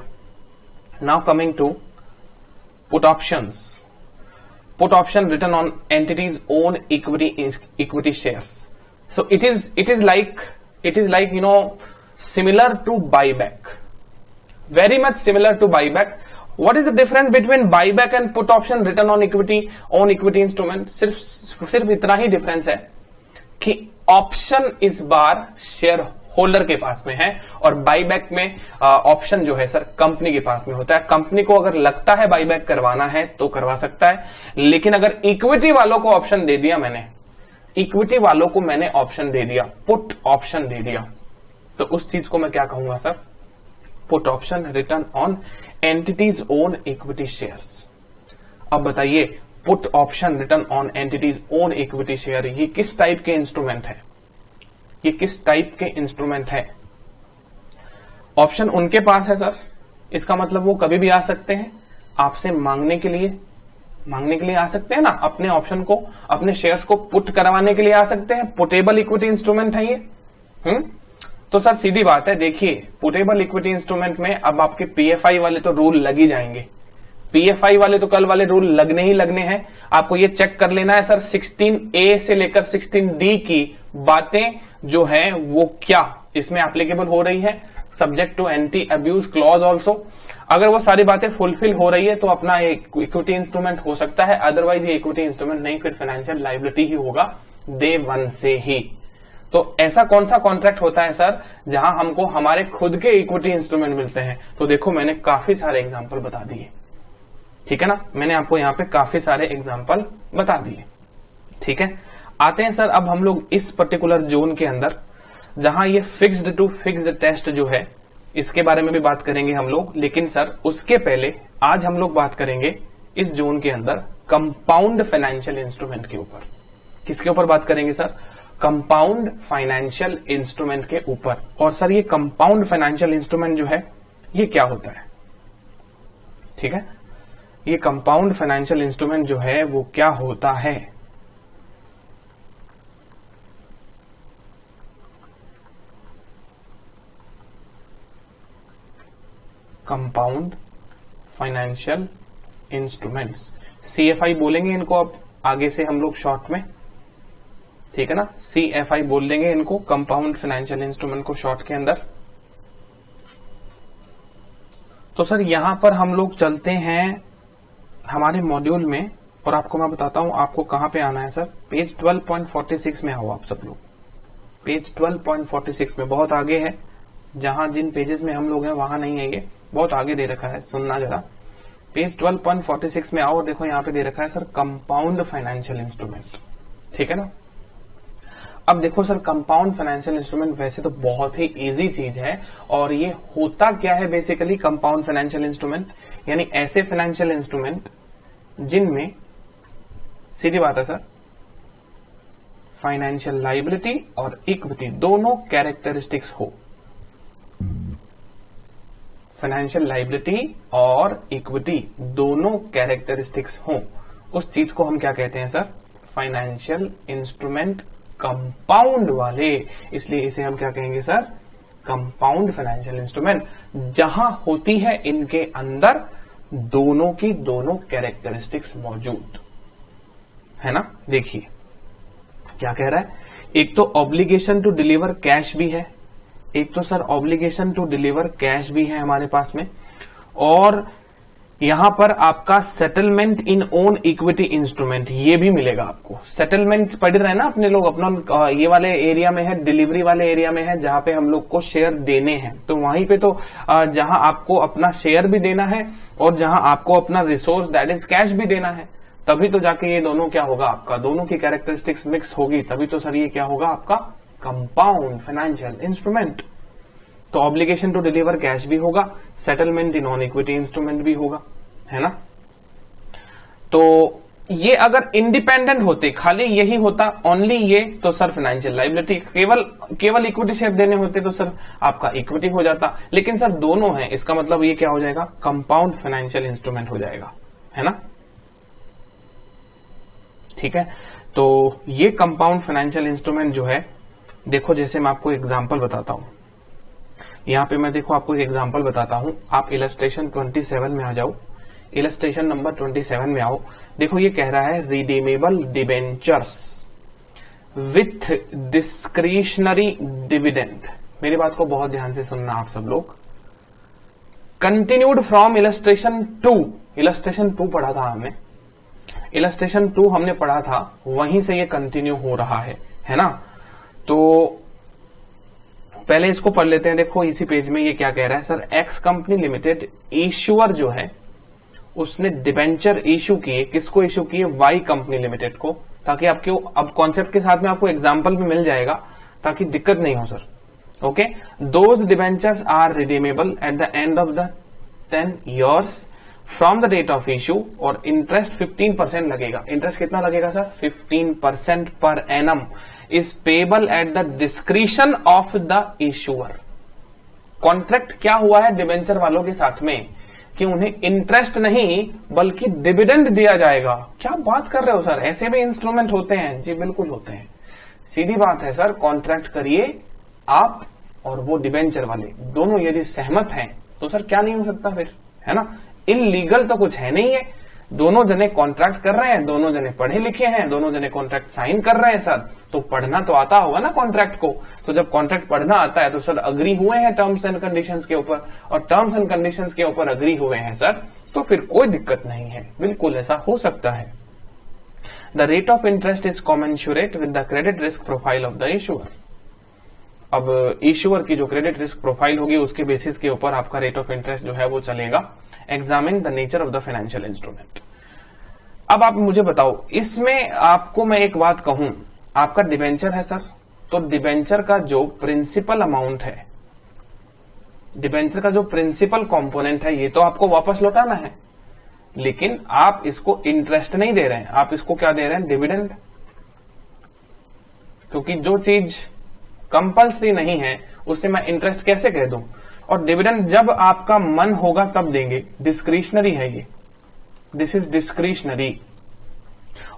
Now coming to put options, put option return on entities own equity shares. So it is like similar to buyback, very much similar to buyback. What is the difference between buyback and put option return on equity instrument? सिर्फ इतना ही डिफरेंस है कि ऑप्शन इस बार शेयर होल्डर के पास में है और बाईबैक में ऑप्शन जो है सर कंपनी के पास में होता है। कंपनी को अगर लगता है बाईबैक करवाना है तो करवा सकता है, लेकिन अगर इक्विटी वालों को ऑप्शन दे दिया मैंने, इक्विटी वालों को मैंने ऑप्शन दे दिया, पुट ऑप्शन दे दिया, तो उस चीज को मैं क्या कहूंगा sir, put option return on entities own equity shares. अब बताइए put option return on entities own equity share ये किस टाइप के इंस्ट्रूमेंट है, ये किस टाइप के इंस्ट्रूमेंट है। ऑप्शन उनके पास है सर, इसका मतलब वो कभी भी आ सकते हैं आपसे मांगने के लिए आ सकते हैं ना, अपने ऑप्शन को, अपने शेयर्स को पुट करवाने के लिए आ सकते हैं। पुटेबल इक्विटी इंस्ट्रूमेंट है ये। तो सर सीधी बात है, देखिए पुटेबल इक्विटी इंस्ट्रूमेंट में अब आपके पीएफआई वाले तो रूल लग ही जाएंगे। पीएफआई वाले तो कल वाले रूल लगने ही लगने हैं। आपको ये चेक कर लेना है सर 16A से लेकर 16D की बातें जो है वो क्या इसमें एप्लीकेबल हो रही है, subject to anti abuse clause also. अगर वो सारी बातें फुलफिल हो रही है तो अपना इक्विटी इंस्ट्रूमेंट हो सकता है, अदरवाइज ये इक्विटी इंस्ट्रूमेंट नहीं, फिर फाइनेंशियल लायबिलिटी ही होगा डे 1 से ही। तो ऐसा कौन सा कॉन्ट्रैक्ट होता है सर जहां हमको हमारे खुद के इक्विटी इंस्ट्रूमेंट मिलते हैं? तो देखो मैंने काफी सारे एग्जांपल बता दिए, ठीक है ना, मैंने आपको यहां पे काफी सारे एग्जांपल बता दिए, ठीक है। आते हैं सर अब हम लोग इस पर्टिकुलर जोन के अंदर जहां ये फिक्स्ड टू फिक्स्ड टेस्ट जो है इसके बारे में भी बात करेंगे हम लोग, लेकिन सर उसके पहले आज हम लोग बात करेंगे इस जोन के अंदर कंपाउंड फाइनेंशियल इंस्ट्रूमेंट के ऊपर। किसके ऊपर बात करेंगे सर? कंपाउंड फाइनेंशियल इंस्ट्रूमेंट के ऊपर। और सर ये कंपाउंड फाइनेंशियल इंस्ट्रूमेंट जो है ये क्या होता है, ठीक है, ये कंपाउंड फाइनेंशियल इंस्ट्रूमेंट जो है वो क्या होता है? कंपाउंड फाइनेंशियल इंस्ट्रूमेंट्स, सीएफआई बोलेंगे इनको अब आगे से हम लोग शॉर्ट में, ठीक है ना, सीएफआई बोल देंगे इनको, कंपाउंड फाइनेंशियल इंस्ट्रूमेंट को शॉर्ट के अंदर। तो सर यहां पर हम लोग चलते हैं हमारे मॉड्यूल में और आपको मैं बताता हूं आपको कहां पे आना है सर। पेज 12.46 में आओ आप सब लोग, पेज 12.46 में, बहुत आगे है, जहां जिन पेजेस में हम लोग हैं वहां नहीं है, ये बहुत आगे दे रखा है, सुनना जरा। पेज 12.46 में आओ और देखो यहां पे दे रखा है सर कंपाउंड फाइनेंशियल इंस्ट्रूमेंट, ठीक है ना। अब देखो सर कंपाउंड फाइनेंशियल इंस्ट्रूमेंट वैसे तो बहुत ही इजी चीज है, और ये होता क्या है बेसिकली कंपाउंड फाइनेंशियल इंस्ट्रूमेंट, यानी ऐसे फाइनेंशियल इंस्ट्रूमेंट जिनमें सीधी बात है सर फाइनेंशियल लायबिलिटी और इक्विटी दोनों कैरेक्टरिस्टिक्स हो। फाइनेंशियल लायबिलिटी और इक्विटी दोनों कैरेक्टरिस्टिक्स हो, उस चीज को हम क्या कहते हैं सर? फाइनेंशियल इंस्ट्रूमेंट कंपाउंड वाले, इसलिए इसे हम क्या कहेंगे सर? कंपाउंड फाइनेंशियल इंस्ट्रूमेंट, जहां होती है इनके अंदर दोनों की दोनों कैरेक्टरिस्टिक्स मौजूद है ना। देखिए क्या कह रहा है, एक तो ऑब्लिगेशन टू डिलीवर कैश भी है, एक तो sir obligation to deliver cash भी है हमारे पास में, और यहां पर आपका settlement in own equity instrument ये भी मिलेगा आपको। सेटलमेंट पढ़ रहे हैं ना अपने लोग, अपना ये वाले एरिया में है, डिलीवरी वाले एरिया में है, जहां पे हम लोग को शेयर देने हैं, तो वहीं पे तो जहां आपको अपना शेयर भी देना है और जहां आपको अपना रिसोर्स दैट इज कैश भी देना है, तभी तो जाके ये दोनों क्या होगा आपका, दोनों की कैरेक्टरिस्टिक्स मिक्स होगी, तभी तो सर ये क्या होगा आपका कंपाउंड फाइनेंशियल इंस्ट्रूमेंट। तो ऑब्लिगेशन टू डिलीवर कैश भी होगा, settlement in non equity instrument भी होगा, है ना। तो ये अगर इंडिपेंडेंट होते, खाली यही होता ओनली ये, तो सर फाइनेंशियल लायबिलिटी, केवल इक्विटी शेयर देने होते तो सर आपका इक्विटी हो जाता, लेकिन सर दोनों है, इसका मतलब ये क्या हो जाएगा? कंपाउंड फाइनेंशियल इंस्ट्रूमेंट हो जाएगा, है ना, ठीक है। तो ये कंपाउंड फाइनेंशियल इंस्ट्रूमेंट जो है, देखो जैसे मैं आपको एग्जांपल बताता हूं, यहां पे मैं देखो आपको एक एग्जांपल बताता हूं, आप इलस्ट्रेशन 27 में आ जाओ, इलस्ट्रेशन नंबर 27 में आओ। देखो ये कह रहा है redeemable debentures with discretionary dividend. मेरी बात को बहुत ध्यान से सुनना आप सब लोग। कंटिन्यूड फ्रॉम इलस्ट्रेशन 2, इलस्ट्रेशन 2 पढ़ा था हमने, इलस्ट्रेशन 2 हमने पढ़ा था, वहीं से ये कंटिन्यू हो रहा है ना। तो पहले इसको पढ़ लेते हैं। देखो इसी पेज में ये क्या कह रहा है sir, x company limited issuer जो है उसने डिबेंचर इश्यू किए, किसको इश्यू किए? वाई कंपनी लिमिटेड को, ताकि आपके अब कॉन्सेप्ट के साथ में आपको एग्जांपल भी मिल जाएगा, ताकि दिक्कत नहीं हो सर। Okay, those debentures are redeemable at the end of the 10 years from the date of issue, और इंटरेस्ट 15% लगेगा। इंटरेस्ट कितना लगेगा sir? 15% per annum is payable at the discretion of the issuer. Contract क्या हुआ है डिबेंचर वालों के साथ में कि उन्हें इंटरेस्ट नहीं बल्कि डिविडेंड दिया जाएगा। क्या बात कर रहे हो सर, ऐसे भी इंस्ट्रूमेंट होते हैं? जी बिल्कुल होते हैं, सीधी बात है सर। कॉन्ट्रैक्ट करिए आप और वो डिबेंचर वाले दोनों यदि सहमत हैं तो सर क्या नहीं हो सकता फिर, है ना। इनलीगल तो कुछ है नहीं है, दोनों जने कॉन्ट्रैक्ट कर रहे हैं, दोनों जने पढ़े लिखे हैं, दोनों जने कॉन्ट्रैक्ट साइन कर रहे हैं सर, तो पढ़ना तो आता होगा ना कॉन्ट्रैक्ट को। तो जब कॉन्ट्रैक्ट पढ़ना आता है तो सर अग्री हुए हैं टर्म्स एंड कंडीशंस के ऊपर, और टर्म्स एंड कंडीशंस के ऊपर अग्री हुए हैं सर, तो फिर कोई दिक्कत नहीं है, बिल्कुल ऐसा हो सकता है। The rate of interest is commensurate with the credit risk profile of the issuer. अब इशूअर की जो क्रेडिट रिस्क प्रोफाइल होगी उसके बेसिस के ऊपर आपका रेट ऑफ इंटरेस्ट जो है वो चलेगा। Examine the nature of the financial instrument. अब आप मुझे बताओ, इसमें आपको मैं एक बात कहूं, आपका डिबेंचर है सर, तो डिबेंचर का जो प्रिंसिपल अमाउंट है, डिबेंचर का जो प्रिंसिपल कंपोनेंट है, ये तो आपको वापस लौटाना है, लेकिन आप इसको इंटरेस्ट नहीं दे रहे हैं, आप इसको क्या दे रहे हैं, डिविडेंड। क्योंकि जो चीज कंपल्सरी नहीं है उसे मैं इंटरेस्ट कैसे कह दूं, और डिविडेंड जब आपका मन होगा तब देंगे, डिस्क्रिशनरी है ये, दिस इज डिस्क्रिशनरी।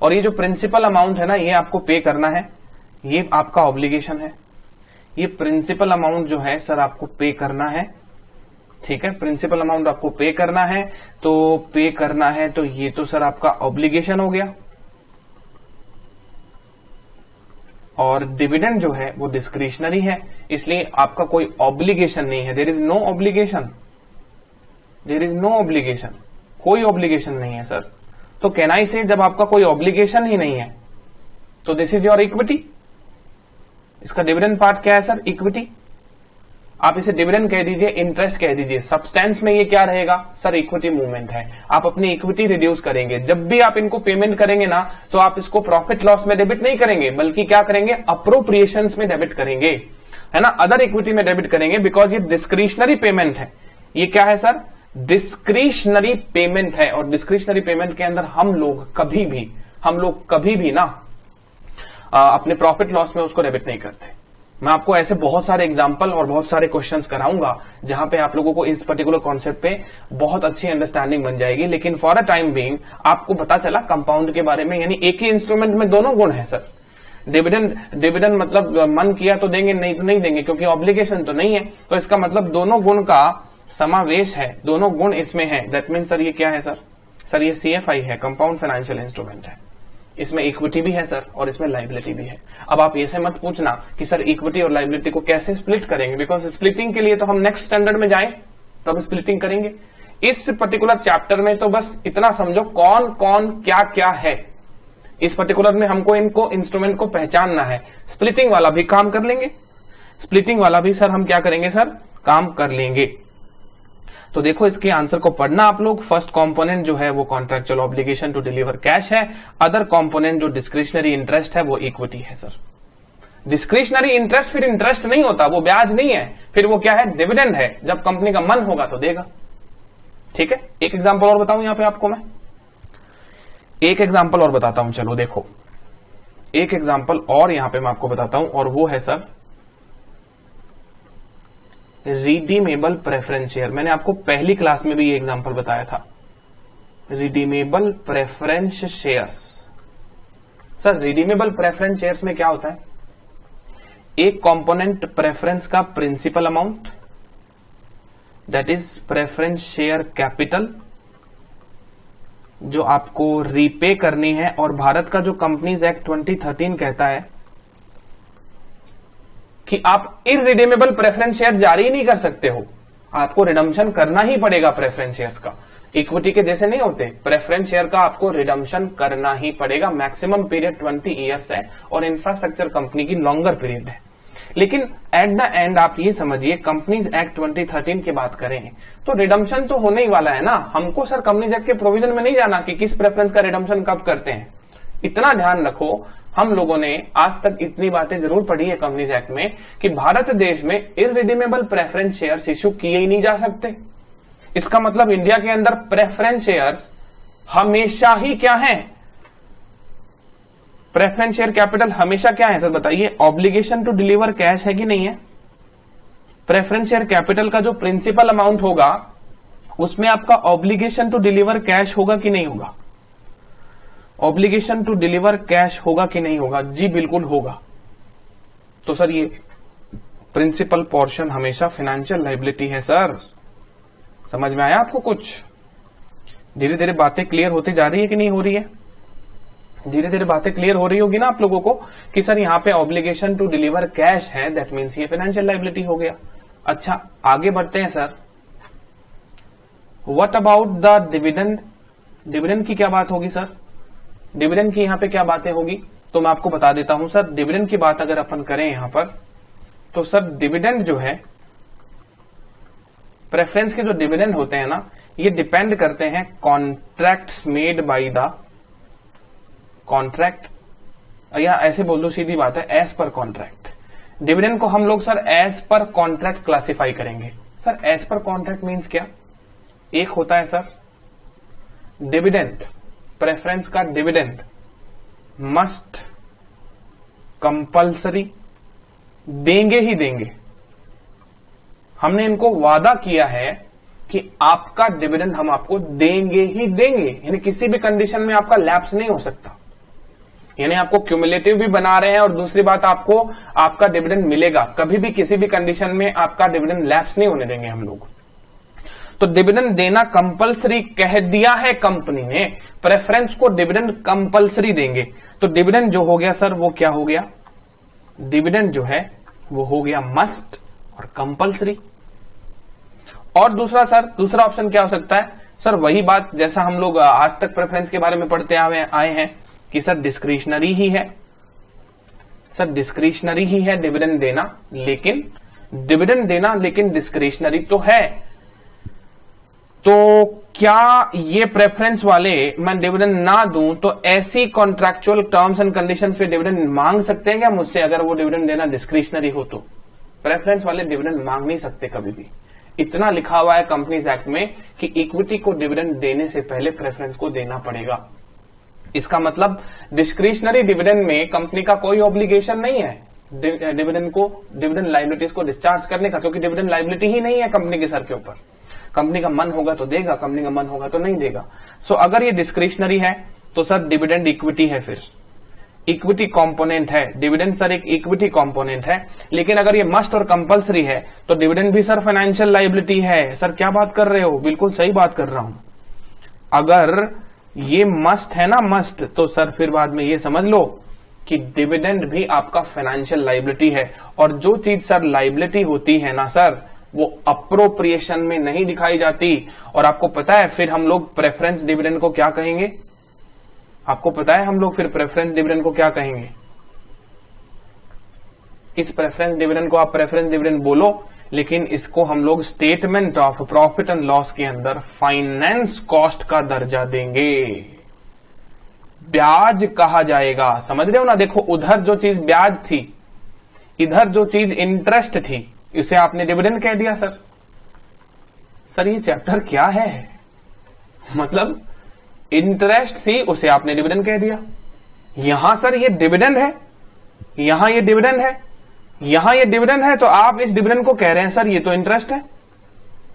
और ये जो प्रिंसिपल अमाउंट है ना, ये आपको पे करना है, ये आपका ऑब्लिगेशन है। ये प्रिंसिपल अमाउंट जो है सर आपको पे करना है, ठीक है, प्रिंसिपल अमाउंट आपको पे करना है, तो पे करना है तो ये तो सर आपका ऑब्लिगेशन हो गया। और डिविडेंड जो है वो डिस्क्रिशनरी है, इसलिए आपका कोई ऑब्लिगेशन नहीं है, there is no obligation, there is no obligation, कोई ऑब्लिगेशन नहीं है सर। तो कैन आई से जब आपका कोई ऑब्लिगेशन ही नहीं है तो दिस इज योर इक्विटी। इसका डिविडेंड पार्ट क्या है सर, इक्विटी। आप इसे डिविडेंड कह दीजिए, इंटरेस्ट कह दीजिए, सब्सटेंस में ये क्या रहेगा सर, इक्विटी मूवमेंट है। आप अपनी इक्विटी रिड्यूस करेंगे, जब भी आप इनको पेमेंट करेंगे ना तो आप इसको प्रॉफिट लॉस में डेबिट नहीं करेंगे, बल्कि क्या करेंगे, अप्रोप्रिएशंस में डेबिट करेंगे, है ना, अदर इक्विटी में डेबिट करेंगे, बिकॉज ये डिस्क्रिशनरी पेमेंट है। ये क्या है सर, डिस्क्रिशनरी पेमेंट है। और डिस्क्रिशनरी पेमेंट के अंदर हम लोग कभी भी ना अपने प्रॉफिट लॉस में उसको डेबिट नहीं करते। मैं आपको ऐसे बहुत सारे एग्जांपल और बहुत सारे क्वेश्चंस कराऊंगा जहां पे आप लोगों को इस पर्टिकुलर कॉन्सेप्ट पे बहुत अच्छी अंडरस्टैंडिंग बन जाएगी। लेकिन फॉर अ टाइम बीइंग आपको पता चला कंपाउंड के बारे में, यानी एक ही इंस्ट्रूमेंट में दोनों गुण है सर। डिविडेंड मतलब मन किया तो देंगे, नहीं तो नहीं देंगे, क्योंकि ऑब्लिगेशन तो नहीं है। तो इसका मतलब दोनों गुण का समावेश है, दोनों गुण इसमें है। दैट मीन सर ये क्या है सर ये CFI है, कंपाउंड फाइनेंशियल इंस्ट्रूमेंट है। इसमें इक्विटी भी है सर और इसमें लाइबिलिटी भी है। अब आप ये से मत पूछना कि सर इक्विटी और लाइबिलिटी को कैसे स्प्लिट करेंगे, बिकॉज स्प्लिटिंग के लिए तो हम नेक्स्ट स्टैंडर्ड में जाए तब स्प्लिटिंग करेंगे। इस पर्टिकुलर चैप्टर में तो बस इतना समझो कौन कौन क्या क्या है। इस पर्टिकुलर में हमको इनको इंस्ट्रूमेंट को पहचानना है। स्प्लिटिंग वाला भी काम कर लेंगे, स्प्लिटिंग वाला भी सर हम क्या करेंगे सर, काम कर लेंगे। तो देखो इसके आंसर को पढ़ना आप लोग। फर्स्ट कंपोनेंट जो है वो contractual obligation to deliver cash है। अदर कंपोनेंट जो डिस्क्रिशनरी इंटरेस्ट है वो इक्विटी है सर। डिस्क्रिशनरी इंटरेस्ट फिर इंटरेस्ट नहीं होता, वो ब्याज नहीं है, फिर वो क्या है, डिविडेंड है। जब कंपनी का मन होगा तो देगा, ठीक है। एक एग्जांपल और बताऊं यहां पे आपको, मैं एक एग्जांपल और बताता हूं। चलो देखो एक एग्जांपल और यहां पे मैं आपको बताता हूं, और वो है सर रिडीमेबल प्रेफरेंस शेयर। मैंने आपको पहली क्लास में भी ये एग्जांपल बताया था, redeemable preference shares. Sir redeemable preference shares में क्या होता है, एक कंपोनेंट प्रेफरेंस का principal amount, that is preference share capital, जो आपको रीपे करनी है। और भारत का जो कंपनीज एक्ट 2013 कहता है कि आप इररिडीमेबल प्रेफरेंस शेयर जारी नहीं कर सकते हो, आपको रिडम्पशन करना ही पड़ेगा प्रेफरेंस शेयर्स का। इक्विटी के जैसे नहीं होते, प्रेफरेंस शेयर का आपको रिडम्पशन करना ही पड़ेगा। मैक्सिमम पीरियड 20 ईयर्स है और इंफ्रास्ट्रक्चर कंपनी की लॉन्गर पीरियड है। लेकिन एट द एंड आप ये समझिए, कंपनीज एक्ट 2013 की बात करें तो रिडम्पशन तो होने ही वाला है ना। हमको सर कंपनीज एक्ट के प्रोविजन में नहीं जाना कि किस प्रेफरेंस का रिडम्पशन कब करते हैं। इतना ध्यान रखो, हम लोगों ने आज तक इतनी बातें जरूर पढ़ी है कंपनीज एक्ट में कि भारत देश में इररिडीमेबल प्रेफरेंस शेयर्स इश्यू किए ही नहीं जा सकते। इसका मतलब इंडिया के अंदर प्रेफरेंस शेयर्स हमेशा ही क्या है, प्रेफरेंस शेयर कैपिटल हमेशा क्या है सर बताइए, ऑब्लिगेशन टू डिलीवर कैश है कि नहीं है। प्रेफरेंस शेयर कैपिटल का जो प्रिंसिपल अमाउंट होगा उसमें आपका ऑब्लिगेशन टू डिलीवर कैश होगा कि नहीं होगा, ऑब्लिगेशन टू डिलीवर कैश होगा कि नहीं होगा, जी बिल्कुल होगा। तो सर ये प्रिंसिपल पोर्शन हमेशा फाइनेंशियल लायबिलिटी है सर। समझ में आया आपको? कुछ धीरे धीरे बातें क्लियर होती जा रही है कि नहीं हो रही है? धीरे धीरे बातें क्लियर हो रही होगी ना आप लोगों को कि सर यहाँ पे ऑब्लिगेशन टू डिलीवर कैश है, दैट मीन्स ये फाइनेंशियल लायबिलिटी हो गया। अच्छा, आगे बढ़ते हैं sir. What about the dividend? Dividend की क्या बात होगी सर? डिविडेंड की यहाँ पे क्या बातें होगी? तो मैं आपको बता देता हूं सर। डिविडेंड की बात अगर अपन करें यहां पर, तो सर डिविडेंड जो है, प्रेफरेंस के जो डिविडेंड होते हैं ना, ये डिपेंड करते हैं contracts made by the contract, या ऐसे बोल दो, सीधी बात है, एज पर कॉन्ट्रैक्ट। डिविडेंड को हम लोग sir as per contract classify करेंगे। Sir as per contract means क्या? एक होता है सर डिविडेंड, प्रेफरेंस का डिविडेंड मस्ट कंपल्सरी, देंगे ही देंगे। हमने इनको वादा किया है कि आपका डिविडेंड हम आपको देंगे ही देंगे, यानी किसी भी कंडीशन में आपका लैप्स नहीं हो सकता। यानी आपको क्यूमुलेटिव भी बना रहे हैं, और दूसरी बात, आपको आपका डिविडेंड मिलेगा, कभी भी किसी भी कंडीशन में आपका डिविडेंड लैप्स नहीं होने देंगे हम लोग। तो डिविडेंड देना कंपलसरी कह दिया है कंपनी ने, प्रेफरेंस को डिविडेंड कंपलसरी देंगे। तो डिविडेंड जो हो गया सर वो क्या हो गया? डिविडेंड जो है वो हो गया मस्ट और कंपलसरी। और दूसरा सर, दूसरा ऑप्शन क्या हो सकता है? सर वही बात जैसा हम लोग आज तक प्रेफरेंस के बारे में पढ़ते आए हैं कि सर डिस्क्रिशनरी ही है। सर डिस्क्रिशनरी ही है डिविडेंड देना, लेकिन डिविडेंड देना लेकिन डिस्क्रिशनरी तो है। तो क्या ये प्रेफरेंस वाले, मैं डिविडेंड ना दूं तो ऐसी कॉन्ट्रैक्चुअल टर्म्स एंड कंडीशंस पे डिविडेंड मांग सकते हैं क्या मुझसे, अगर वो डिविडेंड देना डिस्क्रिशनरी हो तो? प्रेफरेंस वाले डिविडेंड मांग नहीं सकते कभी भी। इतना लिखा हुआ है कंपनीज एक्ट में कि इक्विटी को डिविडेंड देने से पहले प्रेफरेंस को देना पड़ेगा। इसका मतलब डिस्क्रिशनरी डिविडेंड में कंपनी का कोई ऑब्लिगेशन नहीं है डिविडेंड को, डिविडेंड लायबिलिटीज को डिस्चार्ज करने का, क्योंकि डिविडेंड लायबिलिटी ही नहीं है कंपनी के सर के ऊपर। कंपनी का मन होगा तो देगा, कंपनी का मन होगा तो नहीं देगा। सो अगर ये डिस्क्रिशनरी है तो सर डिविडेंड इक्विटी है, फिर इक्विटी कंपोनेंट है डिविडेंड सर, एक इक्विटी कंपोनेंट है। लेकिन अगर ये मस्ट और कंपलसरी है तो डिविडेंड भी सर फाइनेंशियल लायबिलिटी है। सर क्या बात कर रहे हो? बिल्कुल सही बात कर रहा हूं। अगर ये मस्ट है ना, मस्ट, तो सर फिर बाद में ये समझ लो कि डिविडेंड भी आपका फाइनेंशियल लायबिलिटी है। और जो चीज सर लायबिलिटी होती है ना सर, वो अप्रोप्रिएशन में नहीं दिखाई जाती। और आपको पता है फिर हम लोग प्रेफरेंस डिविडेंड को क्या कहेंगे? आपको पता है हम लोग फिर प्रेफरेंस डिविडेंड को क्या कहेंगे? इस प्रेफरेंस डिविडेंड को आप प्रेफरेंस डिविडेंड बोलो, लेकिन इसको हम लोग statement of profit and loss के अंदर फाइनेंस कॉस्ट का दर्जा देंगे, ब्याज कहा जाएगा। समझ रहे हो ना? देखो, उधर जो चीज ब्याज थी, इधर जो चीज इंटरेस्ट थी, इसे आपने डिविडेंड कह दिया सर। सर ये चैप्टर क्या है? मतलब इंटरेस्ट थी, उसे आपने डिविडेंड कह दिया। यहां सर ये डिविडेंड है, यहां ये डिविडेंड है, यहां ये डिविडेंड है, तो आप इस डिविडेंड को कह रहे हैं सर ये तो इंटरेस्ट है।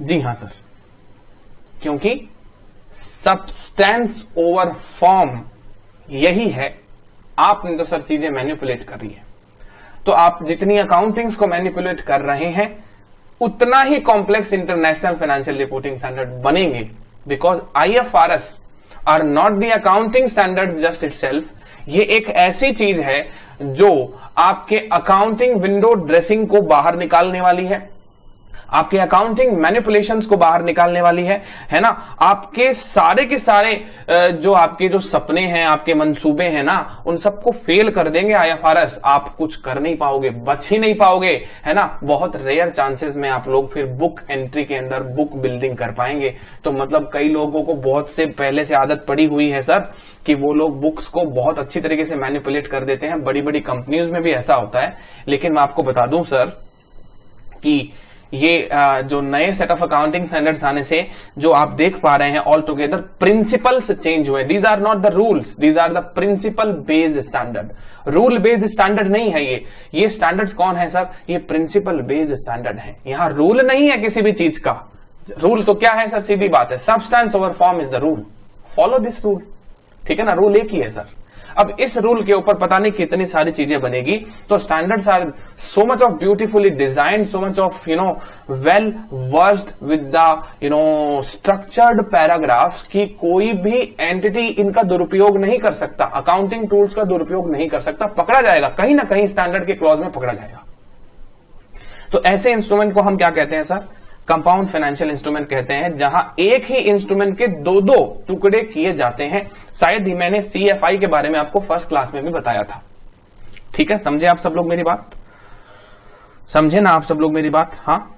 जी हां सर, क्योंकि सब्सटेंस ओवर फॉर्म यही है। आपने तो सर चीजें मैनिपुलेट कर रही है, तो आप जितनी अकाउंटिंग्स को मैनिपुलेट कर रहे हैं उतना ही complex international financial reporting standard बनेंगे। Because IFRS are not the accounting standards just itself. ये एक ऐसी चीज है जो आपके अकाउंटिंग विंडो ड्रेसिंग को बाहर निकालने वाली है, आपके अकाउंटिंग मैनिपुलेशंस को बाहर निकालने वाली है ना। आपके सारे के सारे जो आपके जो सपने हैं, आपके मंसूबे हैं ना, उन सबको फेल कर देंगे IFRS। आप कुछ कर नहीं पाओगे, बच ही नहीं पाओगे, है ना। बहुत रेयर चांसेस में आप लोग फिर बुक एंट्री के अंदर बुक बिल्डिंग कर पाएंगे। तो मतलब कई लोगों को बहुत से पहले से आदत पड़ी हुई है सर कि वो लोग बुक्स को बहुत अच्छी तरीके से मैनिपुलेट कर देते हैं। बड़ी बड़ी कंपनीज में भी ऐसा होता है। लेकिन मैं आपको बता दूं सर कि ये जो नए सेट ऑफ अकाउंटिंग स्टैंडर्ड्स आने से जो आप देख पा रहे हैं ऑल टुगेदर प्रिंसिपल्स चेंज हुए। These are not the rules, these are the principle based standard. Rule based standard नहीं है ये स्टैंडर्ड्स कौन है सर? ये प्रिंसिपल बेस्ड स्टैंडर्ड है। यहां रूल नहीं है किसी भी चीज का। रूल तो क्या है सर? सीधी बात है, substance over form is the rule, follow this rule. ठीक है ना, रूल एक ही है सर। अब इस रूल के ऊपर पता नहीं कितनी सारी चीजें बनेगी। तो standards are so much of beautifully design, so much of well versed with the structured paragraphs की कोई भी एंटिटी इनका दुरुपयोग नहीं कर सकता, अकाउंटिंग टूल्स का दुरुपयोग नहीं कर सकता, पकड़ा जाएगा कहीं ना कहीं स्टैंडर्ड के क्लॉज में पकड़ा जाएगा। तो ऐसे इंस्ट्रूमेंट को हम क्या कहते हैं सर? कंपाउंड फाइनेंशियल इंस्ट्रूमेंट कहते हैं, जहां एक ही इंस्ट्रूमेंट के दो दो टुकड़े किए जाते हैं। शायद ही मैंने CFI के बारे में आपको फर्स्ट क्लास में भी बताया था। ठीक है, समझे आप सब लोग मेरी बात? समझे ना आप सब लोग मेरी बात? हाँ,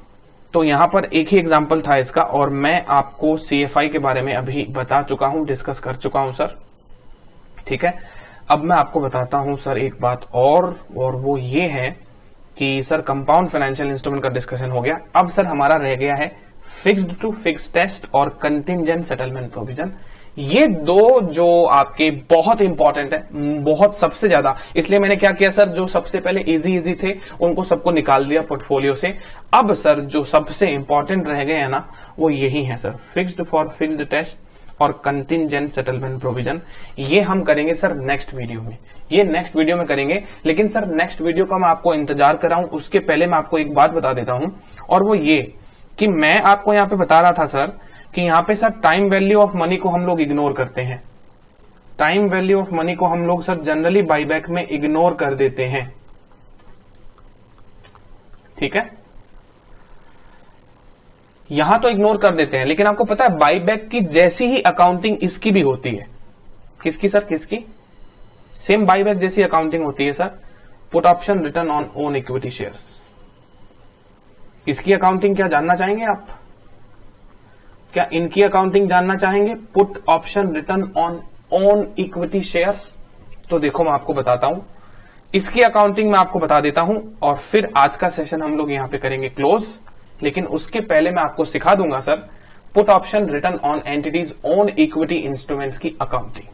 तो यहां पर एक ही एग्जाम्पल था इसका, और मैं आपको CFI के बारे में अभी बता चुका हूं, डिस्कस कर चुका हूं सर। ठीक है, अब मैं आपको बताता हूं सर एक बात और वो ये है कि सर कंपाउंड फाइनेंशियल इंस्ट्रूमेंट का डिस्कशन हो गया। अब सर हमारा रह गया है फिक्स्ड टू फिक्स्ड टेस्ट और कंटिंजेंट सेटलमेंट प्रोविजन। ये दो जो आपके बहुत इंपॉर्टेंट है, बहुत सबसे ज्यादा। इसलिए मैंने क्या किया सर, जो सबसे पहले इजी थे उनको सबको निकाल दिया पोर्टफोलियो से। अब सर जो सबसे इंपॉर्टेंट रह गए हैं ना, वो यही है sir, fixed for fixed test और कंटिंजेंट सेटलमेंट प्रोविजन। ये हम करेंगे सर नेक्स्ट वीडियो में, ये नेक्स्ट वीडियो में करेंगे। लेकिन सर नेक्स्ट वीडियो का मैं आपको इंतजार कर रहा हूं, उसके पहले मैं आपको एक बात बता देता हूं, और वो ये कि मैं आपको यहां पे बता रहा था सर कि यहां पे sir time value of money को हम लोग इग्नोर करते हैं। टाइम वैल्यू ऑफ मनी को हम लोग सर जनरली बाईबैक में इग्नोर कर देते हैं। ठीक है, यहां तो इग्नोर कर देते हैं, लेकिन आपको पता है बाईबैक की जैसी ही अकाउंटिंग इसकी भी होती है। किसकी सर? किसकी? सेम बाईबैक जैसी अकाउंटिंग होती है sir, put option return on own equity shares. इसकी अकाउंटिंग क्या जानना चाहेंगे आप? क्या इनकी अकाउंटिंग जानना चाहेंगे? Put option return on own equity shares. तो देखो मैं आपको बताता हूं, इसकी अकाउंटिंग मैं आपको बता देता हूं, और फिर आज का सेशन हम लोग यहां पे करेंगे क्लोज। लेकिन उसके पहले मैं आपको सिखा दूंगा sir put option return on entities own equity instruments की accounting.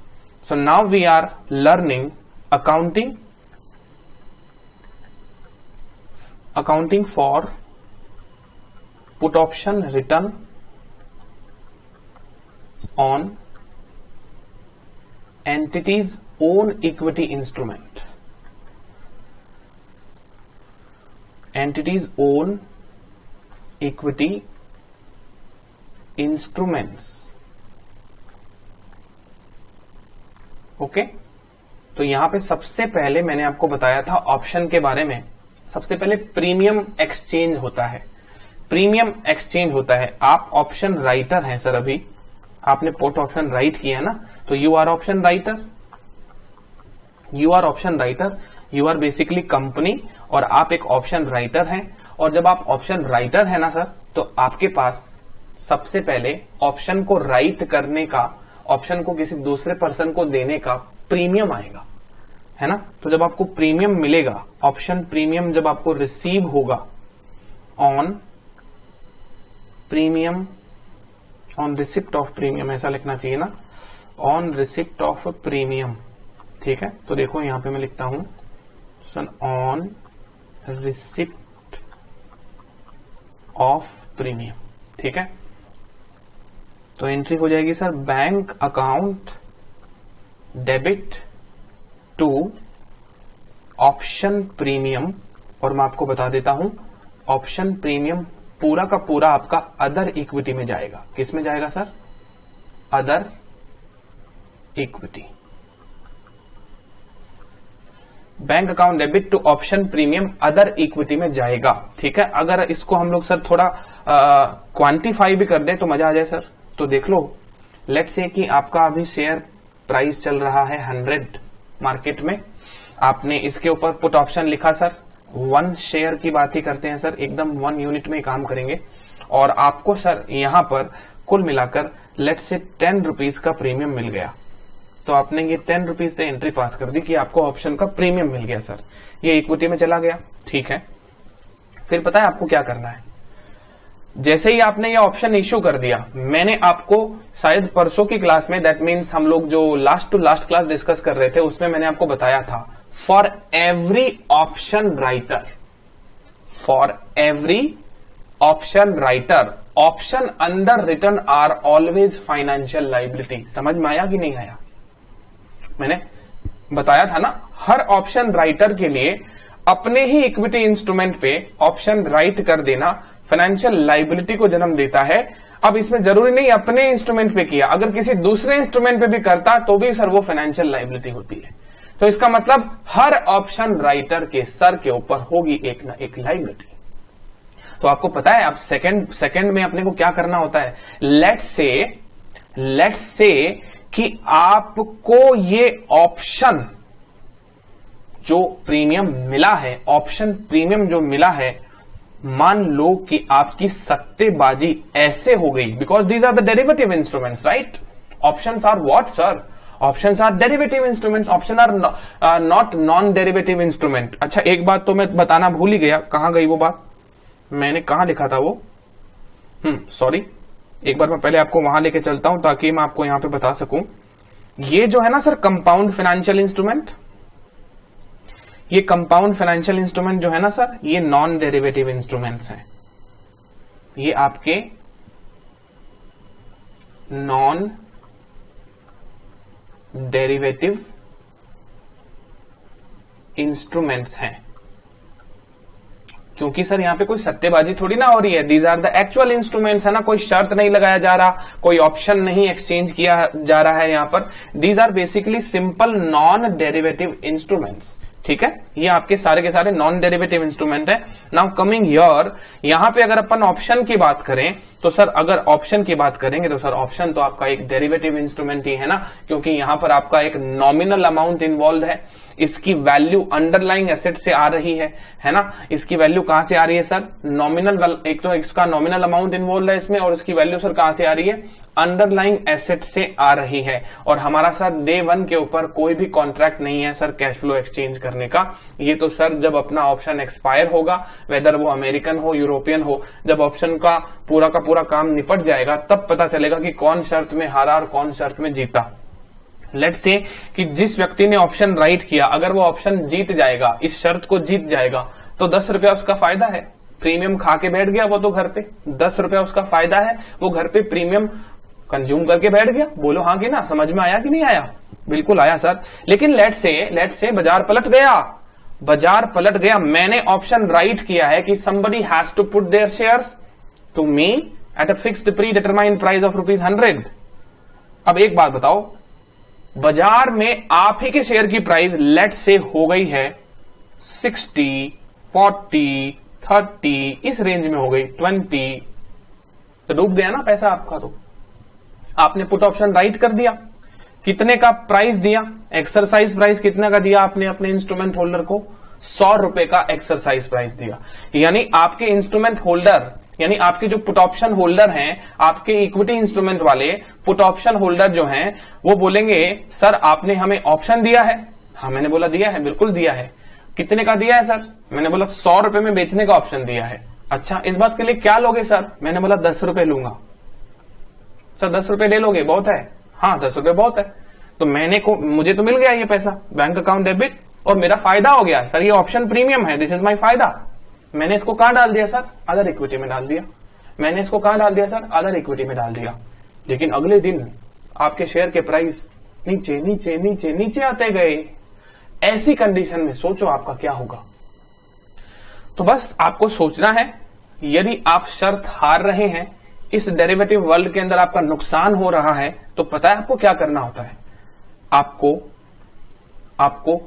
So now we are learning accounting for put option return on entities own equity instrument, entities own equity instruments. Okay, तो यहां पे सबसे पहले मैंने आपको बताया था ऑप्शन के बारे में। सबसे पहले प्रीमियम एक्सचेंज होता है, प्रीमियम एक्सचेंज होता है। आप ऑप्शन राइटर हैं सर, अभी आपने पुट ऑप्शन राइट किया ना, तो you are option writer, you are option writer, you are basically company और आप एक ऑप्शन राइटर हैं। और जब आप ऑप्शन राइटर है ना सर, तो आपके पास सबसे पहले ऑप्शन को राइट करने का, ऑप्शन को किसी दूसरे पर्सन को देने का प्रीमियम आएगा, है ना। तो जब आपको प्रीमियम मिलेगा, ऑप्शन प्रीमियम जब आपको रिसीव होगा on premium, on receipt of premium ऐसा लिखना चाहिए ना, ऑन रिसिप्ट ऑफ प्रीमियम। ठीक है, तो देखो यहां पे मैं लिखता हूं सन ऑन रिसिप्ट ऑफ प्रीमियम। ठीक है, तो एंट्री हो जाएगी sir bank account debit to option premium. और मैं आपको बता देता हूं ऑप्शन प्रीमियम पूरा का पूरा आपका अदर इक्विटी में जाएगा। किस में जाएगा sir? Other equity. Bank account debit to option premium other equity में जाएगा। ठीक है, अगर इसको हम लोग सर थोड़ा क्वांटिफाई भी कर दें तो मजा आ जाए सर। तो देख लो, लेट्स से कि आपका अभी शेयर प्राइस चल रहा है 100 मार्केट में, आपने इसके ऊपर पुट ऑप्शन लिखा सर, 1 शेयर की बात ही करते हैं सर, एकदम 1 यूनिट में काम करेंगे। और आपको सर यहां पर कुल मिलाकर लेट्स से 10 रुपीज का प्रीमियम मिल गया। तो आपने ये 10 रुपीज से एंट्री पास कर दी कि आपको ऑप्शन का प्रीमियम मिल गया सर, ये इक्विटी में चला गया। ठीक है, फिर पता है आपको क्या करना है। जैसे ही आपने ये ऑप्शन इश्यू कर दिया, मैंने आपको शायद परसों की क्लास में, दैट मीन्स हम लोग जो last to last class discuss कर रहे थे, उसमें मैंने आपको बताया था for every option writer, for every option writer option under written are always financial liability. समझ में आया कि नहीं आया? मैंने बताया था ना, हर ऑप्शन राइटर के लिए अपने ही इक्विटी इंस्ट्रूमेंट पे ऑप्शन राइट कर देना फाइनेंशियल लायबिलिटी को जन्म देता है। अब इसमें जरूरी नहीं अपने इंस्ट्रूमेंट पे किया, अगर किसी दूसरे इंस्ट्रूमेंट पे भी करता तो भी सर वो फाइनेंशियल लायबिलिटी होती है। तो इसका मतलब हर ऑप्शन राइटर के सर के ऊपर होगी एक ना एक लायबिलिटी। तो आपको पता है अब सेकंड में अपने को क्या करना होता है। लेट्स से कि आपको ये ऑप्शन जो प्रीमियम मिला है, ऑप्शन प्रीमियम जो मिला है, मान लो कि आपकी सट्टेबाजी ऐसे हो गई, because these are the derivative instruments, right. Options are what sir? Options are derivative instruments, option are not non derivative instrument. अच्छा एक बात तो मैं बताना भूल ही गया, कहां गई वो बात, मैंने कहां लिखा था वो, सॉरी, एक बार मैं पहले आपको वहां लेके चलता हूं ताकि मैं आपको यहां पे बता सकूं। ये जो है ना सर कंपाउंड फाइनेंशियल इंस्ट्रूमेंट, ये कंपाउंड फाइनेंशियल इंस्ट्रूमेंट जो है ना सर, ये नॉन डेरिवेटिव इंस्ट्रूमेंट्स हैं। ये आपके नॉन डेरिवेटिव इंस्ट्रूमेंट्स हैं, क्योंकि सर यहां पे कोई सट्टेबाजी थोड़ी ना हो रही है। These are the actual instruments, है ना, कोई शर्त नहीं लगाया जा रहा, कोई ऑप्शन नहीं एक्सचेंज किया जा रहा है यहां पर। These are basically simple non derivative instruments, ठीक है। ये आपके सारे के सारे नॉन डेरिवेटिव इंस्ट्रूमेंट है। नाउ कमिंग हियर, यहां पे अगर अपन ऑप्शन की बात करें तो सर, अगर ऑप्शन की बात करेंगे तो सर ऑप्शन तो आपका एक डेरिवेटिव इंस्ट्रूमेंट ही है ना, क्योंकि यहां पर आपका एक नॉमिनल अमाउंट इन्वॉल्व है, इसकी वैल्यू अंडरलाइंग एसेट से आ रही है ना। इसकी वैल्यू कहां से आ रही है सर? नॉमिनल, एक तो इसका नॉमिनल अमाउंट इन्वॉल्व है इसमें, और इसकी वैल्यू सर कहां से आ रही है? अंडरलाइंग एसेट से आ रही है। और हमारा सर डे वन के ऊपर कोई भी कॉन्ट्रैक्ट नहीं है सर कैश फ्लो एक्सचेंज करने का। ये तो सर जब अपना ऑप्शन एक्सपायर होगा, वेदर वो अमेरिकन हो यूरोपियन हो, जब ऑप्शन का पूरा काम निपट जाएगा तब पता चलेगा कि कौन शर्त में हारा और कौन शर्त में जीता। लेट्स से कि जिस व्यक्ति ने ऑप्शन राइट किया, अगर वो ऑप्शन जीत जाएगा, इस शर्त को जीत जाएगा, तो 10 रुपया उसका फायदा है। प्रीमियम खा के बैठ गया वो तो घर पे, 10 रुपया उसका फायदा है, वो घर पे प्रीमियम कंज्यूम करके बैठ गया। बोलो हाँ कि ना, समझ में आया कि नहीं आया? बिल्कुल आया सर। लेकिन लेट्स से बाजार पलट गया, मैंने ऑप्शन राइट किया है कि somebody has to put their shares to me at a fixed predetermined price of ₹100। अब एक बात बताओ, बाजार में आप ही के शेयर की प्राइस लेट्स से हो गई है 60, 40, 30, इस रेंज में हो गई 20, तो डूब गया ना पैसा आपका। तो आपने पुट ऑप्शन राइट कर दिया, कितने का प्राइस दिया? एक्सरसाइज प्राइस कितने का दिया आपने अपने इंस्ट्रूमेंट होल्डर को? 100 रुपए का एक्सरसाइज प्राइस दिया। यानी आपके इंस्ट्रूमेंट होल्डर, यानी आपके जो पुट ऑप्शन होल्डर हैं, आपके इक्विटी इंस्ट्रूमेंट वाले पुट ऑप्शन होल्डर जो हैं, वो बोलेंगे सर आपने हमें ऑप्शन दिया है। हाँ मैंने बोला दिया है, बिल्कुल दिया है। कितने का दिया है सर? मैंने बोला 100 रुपए में बेचने का ऑप्शन दिया है। अच्छा इस बात के लिए क्या लोगे सर? मैंने बोला 10 रुपए लूंगा। सर 10 रुपए ले लोगे? बहुत है। हाँ 10 रुपए बहुत है। तो मुझे तो मिल गया ये पैसा, बैंक अकाउंट डेबिट, और मेरा फायदा हो गया। सर ये ऑप्शन प्रीमियम है, दिस इज माई फायदा। मैंने इसको कहां डाल दिया सर? अदर इक्विटी में डाल दिया। मैंने इसको कहां डाल दिया सर? अदर इक्विटी में डाल दिया। लेकिन अगले दिन आपके शेयर के प्राइस नीचे नीचे नीचे नीचे आते गए। ऐसी कंडीशन में सोचो आपका क्या होगा। तो बस आपको सोचना है, यदि आप शर्त हार रहे हैं, इस डेरिवेटिव वर्ल्ड के अंदर आपका नुकसान हो रहा है, तो पता है आपको क्या करना होता है? आपको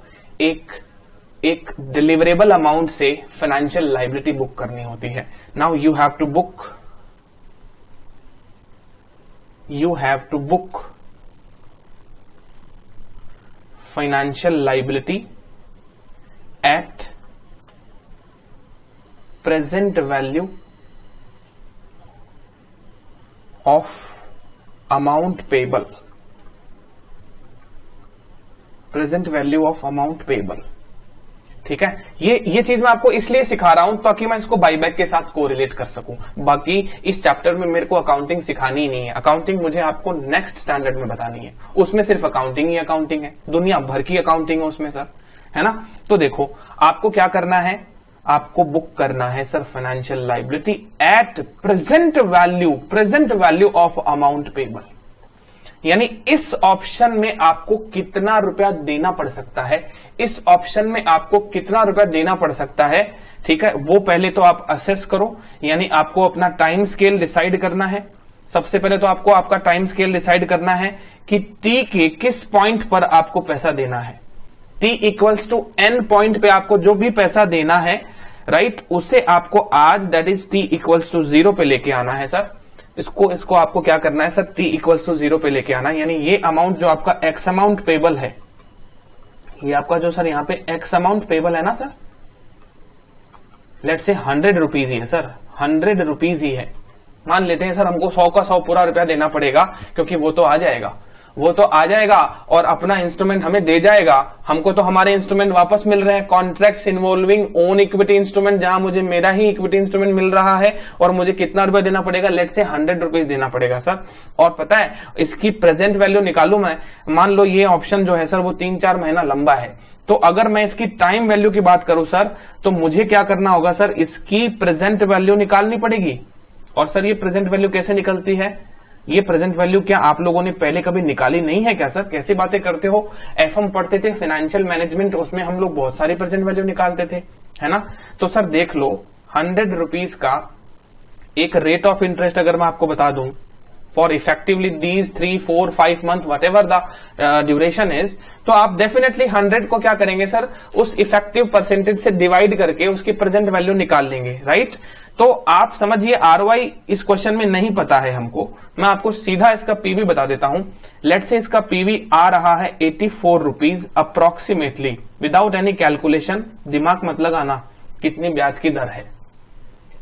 एक डिलीवरेबल अमाउंट से फाइनेंशियल लायबिलिटी बुक करनी होती है। Now you have to book financial liability at present value of amount payable. Present value of amount payable, ठीक है। ये चीज मैं आपको इसलिए सिखा रहा हूं ताकि मैं इसको बाईबैक के साथ कोरिलेट कर सकूं। बाकी इस चैप्टर में मेरे को अकाउंटिंग सिखानी ही नहीं है। अकाउंटिंग मुझे आपको नेक्स्ट स्टैंडर्ड में बतानी है। उसमें सिर्फ अकाउंटिंग ही अकाउंटिंग है, दुनिया भर की अकाउंटिंग है उसमें सर, है ना। तो देखो आपको क्या करना है, आपको बुक करना है sir financial liability at present value of amount payable. यानी इस ऑप्शन में आपको कितना रुपया देना पड़ सकता है, इस ऑप्शन में आपको कितना रुपया देना पड़ सकता है, ठीक है, वो पहले तो आप असेस करो। यानी आपको अपना टाइम स्केल डिसाइड करना है। सबसे पहले तो आपको आपका टाइम स्केल डिसाइड करना है कि टी के किस पॉइंट पर आपको पैसा देना है। T equals to N point पे आपको जो भी पैसा देना है, राइट, उसे आपको आज that is T equals to 0 पे लेके आना है सर। इसको आपको क्या करना है सर, टी इक्वल्स टू 0 पे लेके आना है। यानी ये अमाउंट जो आपका एक्स अमाउंट पेबल है, ये आपका जो सर यहाँ पे एक्स अमाउंट पेबल है ना सर, लेट्स से 100 रुपीज ही है सर, 100 रुपीज ही है। मान लेते हैं सर हमको 100 का 100 पूरा रुपया देना पड़ेगा, क्योंकि वो तो आ जाएगा, वो तो आ जाएगा और अपना इंस्ट्रूमेंट हमें दे जाएगा। हमको तो हमारे इंस्ट्रूमेंट वापस मिल रहे हैं, contracts involving own equity instrument, जहां मुझे मेरा ही इक्विटी इंस्ट्रूमेंट मिल रहा है और मुझे कितना रुपया देना पड़ेगा, लेट से 100 रुपीज देना पड़ेगा सर। और पता है इसकी प्रेजेंट वैल्यू निकालू मैं, मान लो ये ऑप्शन जो है सर वो 3-4 महीना लंबा है, तो अगर मैं इसकी टाइम वैल्यू की बात करूं सर, तो मुझे क्या करना होगा सर, इसकी प्रेजेंट वैल्यू निकालनी पड़ेगी। और सर ये प्रेजेंट वैल्यू कैसे निकलती है, ये प्रेजेंट वैल्यू क्या आप लोगों ने पहले कभी निकाली नहीं है क्या सर? कैसी बातें करते हो। एफएम पढ़ते थे फाइनेंशियल मैनेजमेंट, उसमें हम लोग बहुत सारी प्रेजेंट वैल्यू निकालते थे, है ना। तो सर देख लो 100 रुपीज का एक रेट ऑफ इंटरेस्ट अगर मैं आपको बता दूं for effectively these 3, 4, 5 month what ever the duration is, तो आप डेफिनेटली 100 को क्या करेंगे सर, उस इफेक्टिव परसेंटेज से डिवाइड करके उसकी प्रेजेंट वैल्यू निकाल लेंगे, राइट। तो आप समझिए आरओआई इस क्वेश्चन में नहीं पता है हमको, मैं आपको सीधा इसका पीवी बता देता हूं। लेट से इसका पीवी आ रहा है 84 rupees approximately, without any calculation, दिमाग मत लगाना कितनी ब्याज की दर है,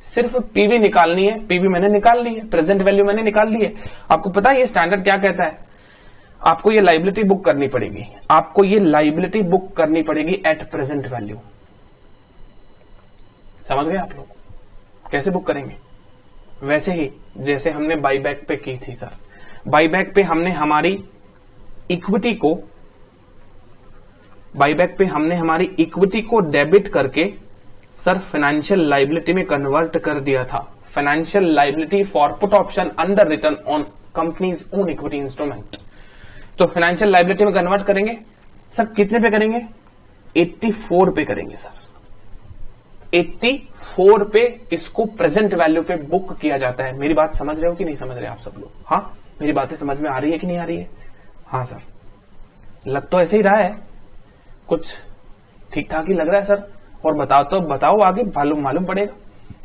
सिर्फ पीवी निकालनी है। पीवी मैंने निकाल ली है, प्रेजेंट वैल्यू मैंने निकाल ली है। आपको पता है ये स्टैंडर्ड क्या कहता है, आपको ये लाइबिलिटी बुक करनी पड़ेगी, आपको ये लाइबिलिटी बुक करनी पड़ेगी एट प्रेजेंट वैल्यू। समझ गए आप लोग कैसे बुक करेंगे? वैसे ही जैसे हमने बाईबैक पे की थी सर, बाईबैक पे हमने हमारी इक्विटी को, बाईबैक पे हमने हमारी इक्विटी को डेबिट करके सर फाइनेंशियल लाइबिलिटी में कन्वर्ट कर दिया था। Financial liability for put option under return on companies own equity instrument. तो फाइनेंशियल लाइबिलिटी में कन्वर्ट करेंगे सर, कितने पे करेंगे, 84 पे करेंगे सर, 84 पे इसको प्रेजेंट वैल्यू पे बुक किया जाता है। मेरी बात समझ रहे हो कि नहीं समझ रहे आप सब लोग? हाँ, मेरी बातें समझ में आ रही है कि नहीं आ रही है? हाँ सर, लग तो ऐसे ही रहा है, कुछ ठीक ठाक ही लग रहा है सर। और बताओ आगे मालूम पड़ेगा,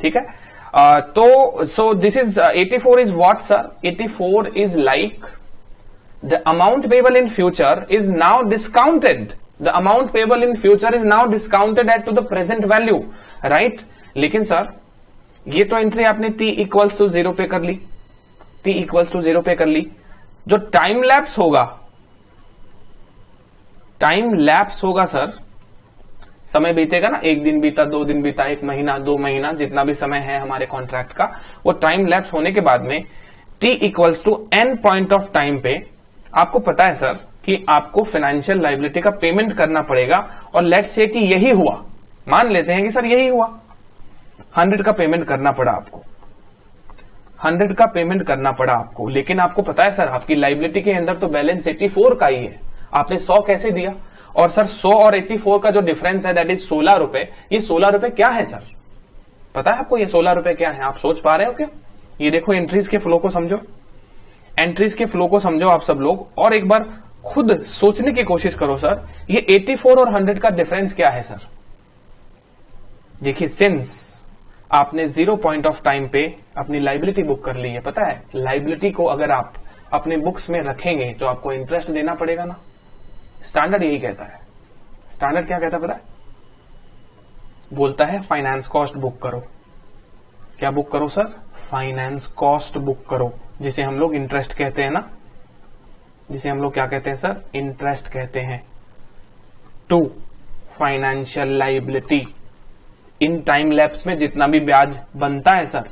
ठीक है। तो सो this is 84 is what sir, 84 is like the amount payable in future is now discounted, the amount payable in future is now discounted at to the present value, right। लेकिन सर ये तो एंट्री आपने t इक्वल्स टू 0 पे कर ली, t इक्वल्स टू 0 पे कर ली। जो टाइम लैप्स होगा सर, समय बीतेगा ना, 1 दिन बीता, 2 दिन बीता, 1 महीना, 2 महीना, जितना भी समय है हमारे कॉन्ट्रैक्ट का, वो टाइम लैप्स होने के बाद में t equals to n point of time पे आपको पता है सर कि आपको फाइनेंशियल लाइबिलिटी का पेमेंट करना पड़ेगा। और लेट्स से कि यही हुआ, मान लेते हैं कि सर यही हुआ, 100 का पेमेंट करना पड़ा आपको, 100 का पेमेंट करना पड़ा आपको। लेकिन आपको पता है सर आपकी लाइबिलिटी के अंदर तो बैलेंस 84 का ही है, आपने 100 कैसे दिया? और सर 100 और 84 का जो डिफरेंस है दैट इज 16 रुपए। ये 16 रुपए क्या है सर, पता है आपको ये 16 रुपए क्या है? आप सोच पा रहे हो क्या? ये देखो एंट्रीज के फ्लो को समझो, एंट्रीज के फ्लो को समझो आप सब लोग, और एक बार खुद सोचने की कोशिश करो सर, ये 84 और 100 का डिफरेंस क्या है सर? देखिए, सिंस आपने 0 पॉइंट ऑफ टाइम पे अपनी लाइबिलिटी बुक कर ली है, पता है लाइबिलिटी को अगर आप अपने बुक्स में रखेंगे तो आपको इंटरेस्ट देना पड़ेगा ना। स्टैंडर्ड यही कहता है, स्टैंडर्ड क्या कहता है पता है? बोलता है फाइनेंस कॉस्ट बुक करो। क्या बुक करो सर? फाइनेंस कॉस्ट बुक करो, जिसे हम लोग इंटरेस्ट कहते हैं ना, जिसे हम लोग क्या कहते हैं सर? इंटरेस्ट कहते हैं। To financial liability, in time lapse में जितना भी ब्याज बनता है सर,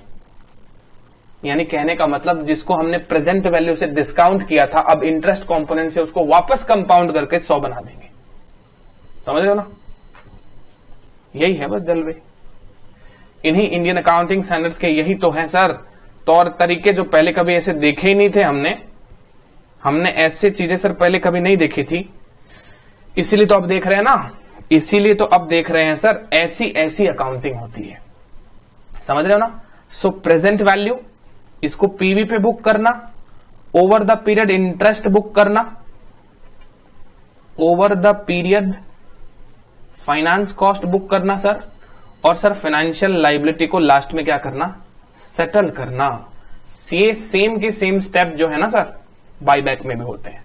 यानी कहने का मतलब जिसको हमने प्रेजेंट वैल्यू से डिस्काउंट किया था, अब इंटरेस्ट कंपोनेंट से उसको वापस कंपाउंड करके 100 बना देंगे। समझ रहे हो ना? यही है बस जलवे। इन्हीं इंडियन अकाउंटिंग स्टैंडर्ड्स के यही तो है सर तौर तरीके, जो पहले कभी ऐसे देखे ही नहीं थे हमने। हमने ऐसे चीजें सर पहले कभी नहीं देखी थी, इसीलिए तो अब देख रहे हैं ना, इसीलिए तो अब देख रहे हैं सर, ऐसी ऐसी अकाउंटिंग होती है, समझ रहे हो ना। सो प्रेजेंट वैल्यू, इसको पीवी पे बुक करना, over the period interest book करना, over the period finance cost book करना सर, और सर फाइनेंशियल लाइबिलिटी को लास्ट में क्या करना, सेटल करना। ये सेम के सेम स्टेप जो है ना सर बाईबैक में भी होते हैं,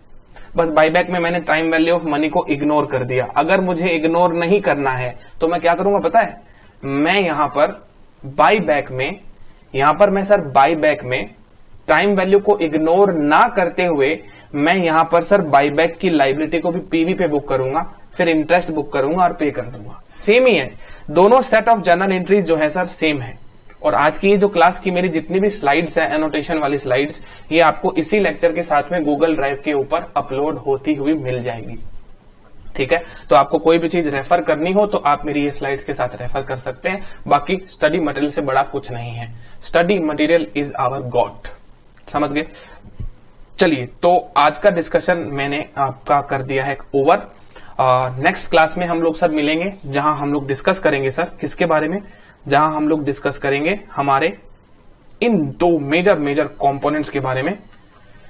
बस बाईबैक में मैंने टाइम वैल्यू ऑफ मनी को इग्नोर कर दिया। अगर मुझे इग्नोर नहीं करना है तो मैं क्या करूंगा पता है, मैं यहां पर बाईबैक में, यहां पर मैं सर बाईबैक में टाइम वैल्यू को इग्नोर ना करते हुए मैं यहां पर सर बाईबैक की लाइबिलिटी को भी पीवी पे बुक करूंगा, फिर इंटरेस्ट बुक करूंगा और पे कर दूंगा। सेम ही है, दोनों सेट ऑफ जर्नल एंट्रीज जो है सर सेम है। और आज की ये जो क्लास की मेरी जितनी भी स्लाइड्स है, एनोटेशन वाली स्लाइड्स, ये आपको इसी लेक्चर के साथ में गूगल ड्राइव के ऊपर अपलोड होती हुई मिल जाएगी, ठीक है। तो आपको कोई भी चीज रेफर करनी हो तो आप मेरी ये स्लाइड्स के साथ रेफर कर सकते हैं। बाकी स्टडी मटेरियल से बड़ा कुछ नहीं है, study material is our god, समझ गए। चलिए, तो आज का डिस्कशन मैंने आपका कर दिया है ओवर। नेक्स्ट क्लास में हम लोग सर मिलेंगे, जहां हम लोग डिस्कस करेंगे सर किसके बारे में, जहां हम लोग डिस्कस करेंगे हमारे इन दो मेजर कंपोनेंट्स के बारे में,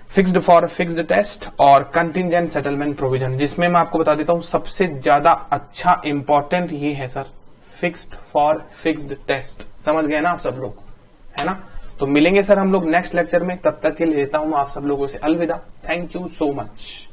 फिक्स्ड फॉर फिक्स्ड टेस्ट और कंटिंजेंट सेटलमेंट प्रोविजन, जिसमें मैं आपको बता देता हूं सबसे ज्यादा अच्छा इंपॉर्टेंट ये है sir fixed for fixed test. समझ गए ना आप सब लोग, है ना। तो मिलेंगे सर हम लोग नेक्स्ट लेक्चर में, तब तक के लिए लेता हूं आप सब लोगों से अलविदा। Thank you so much.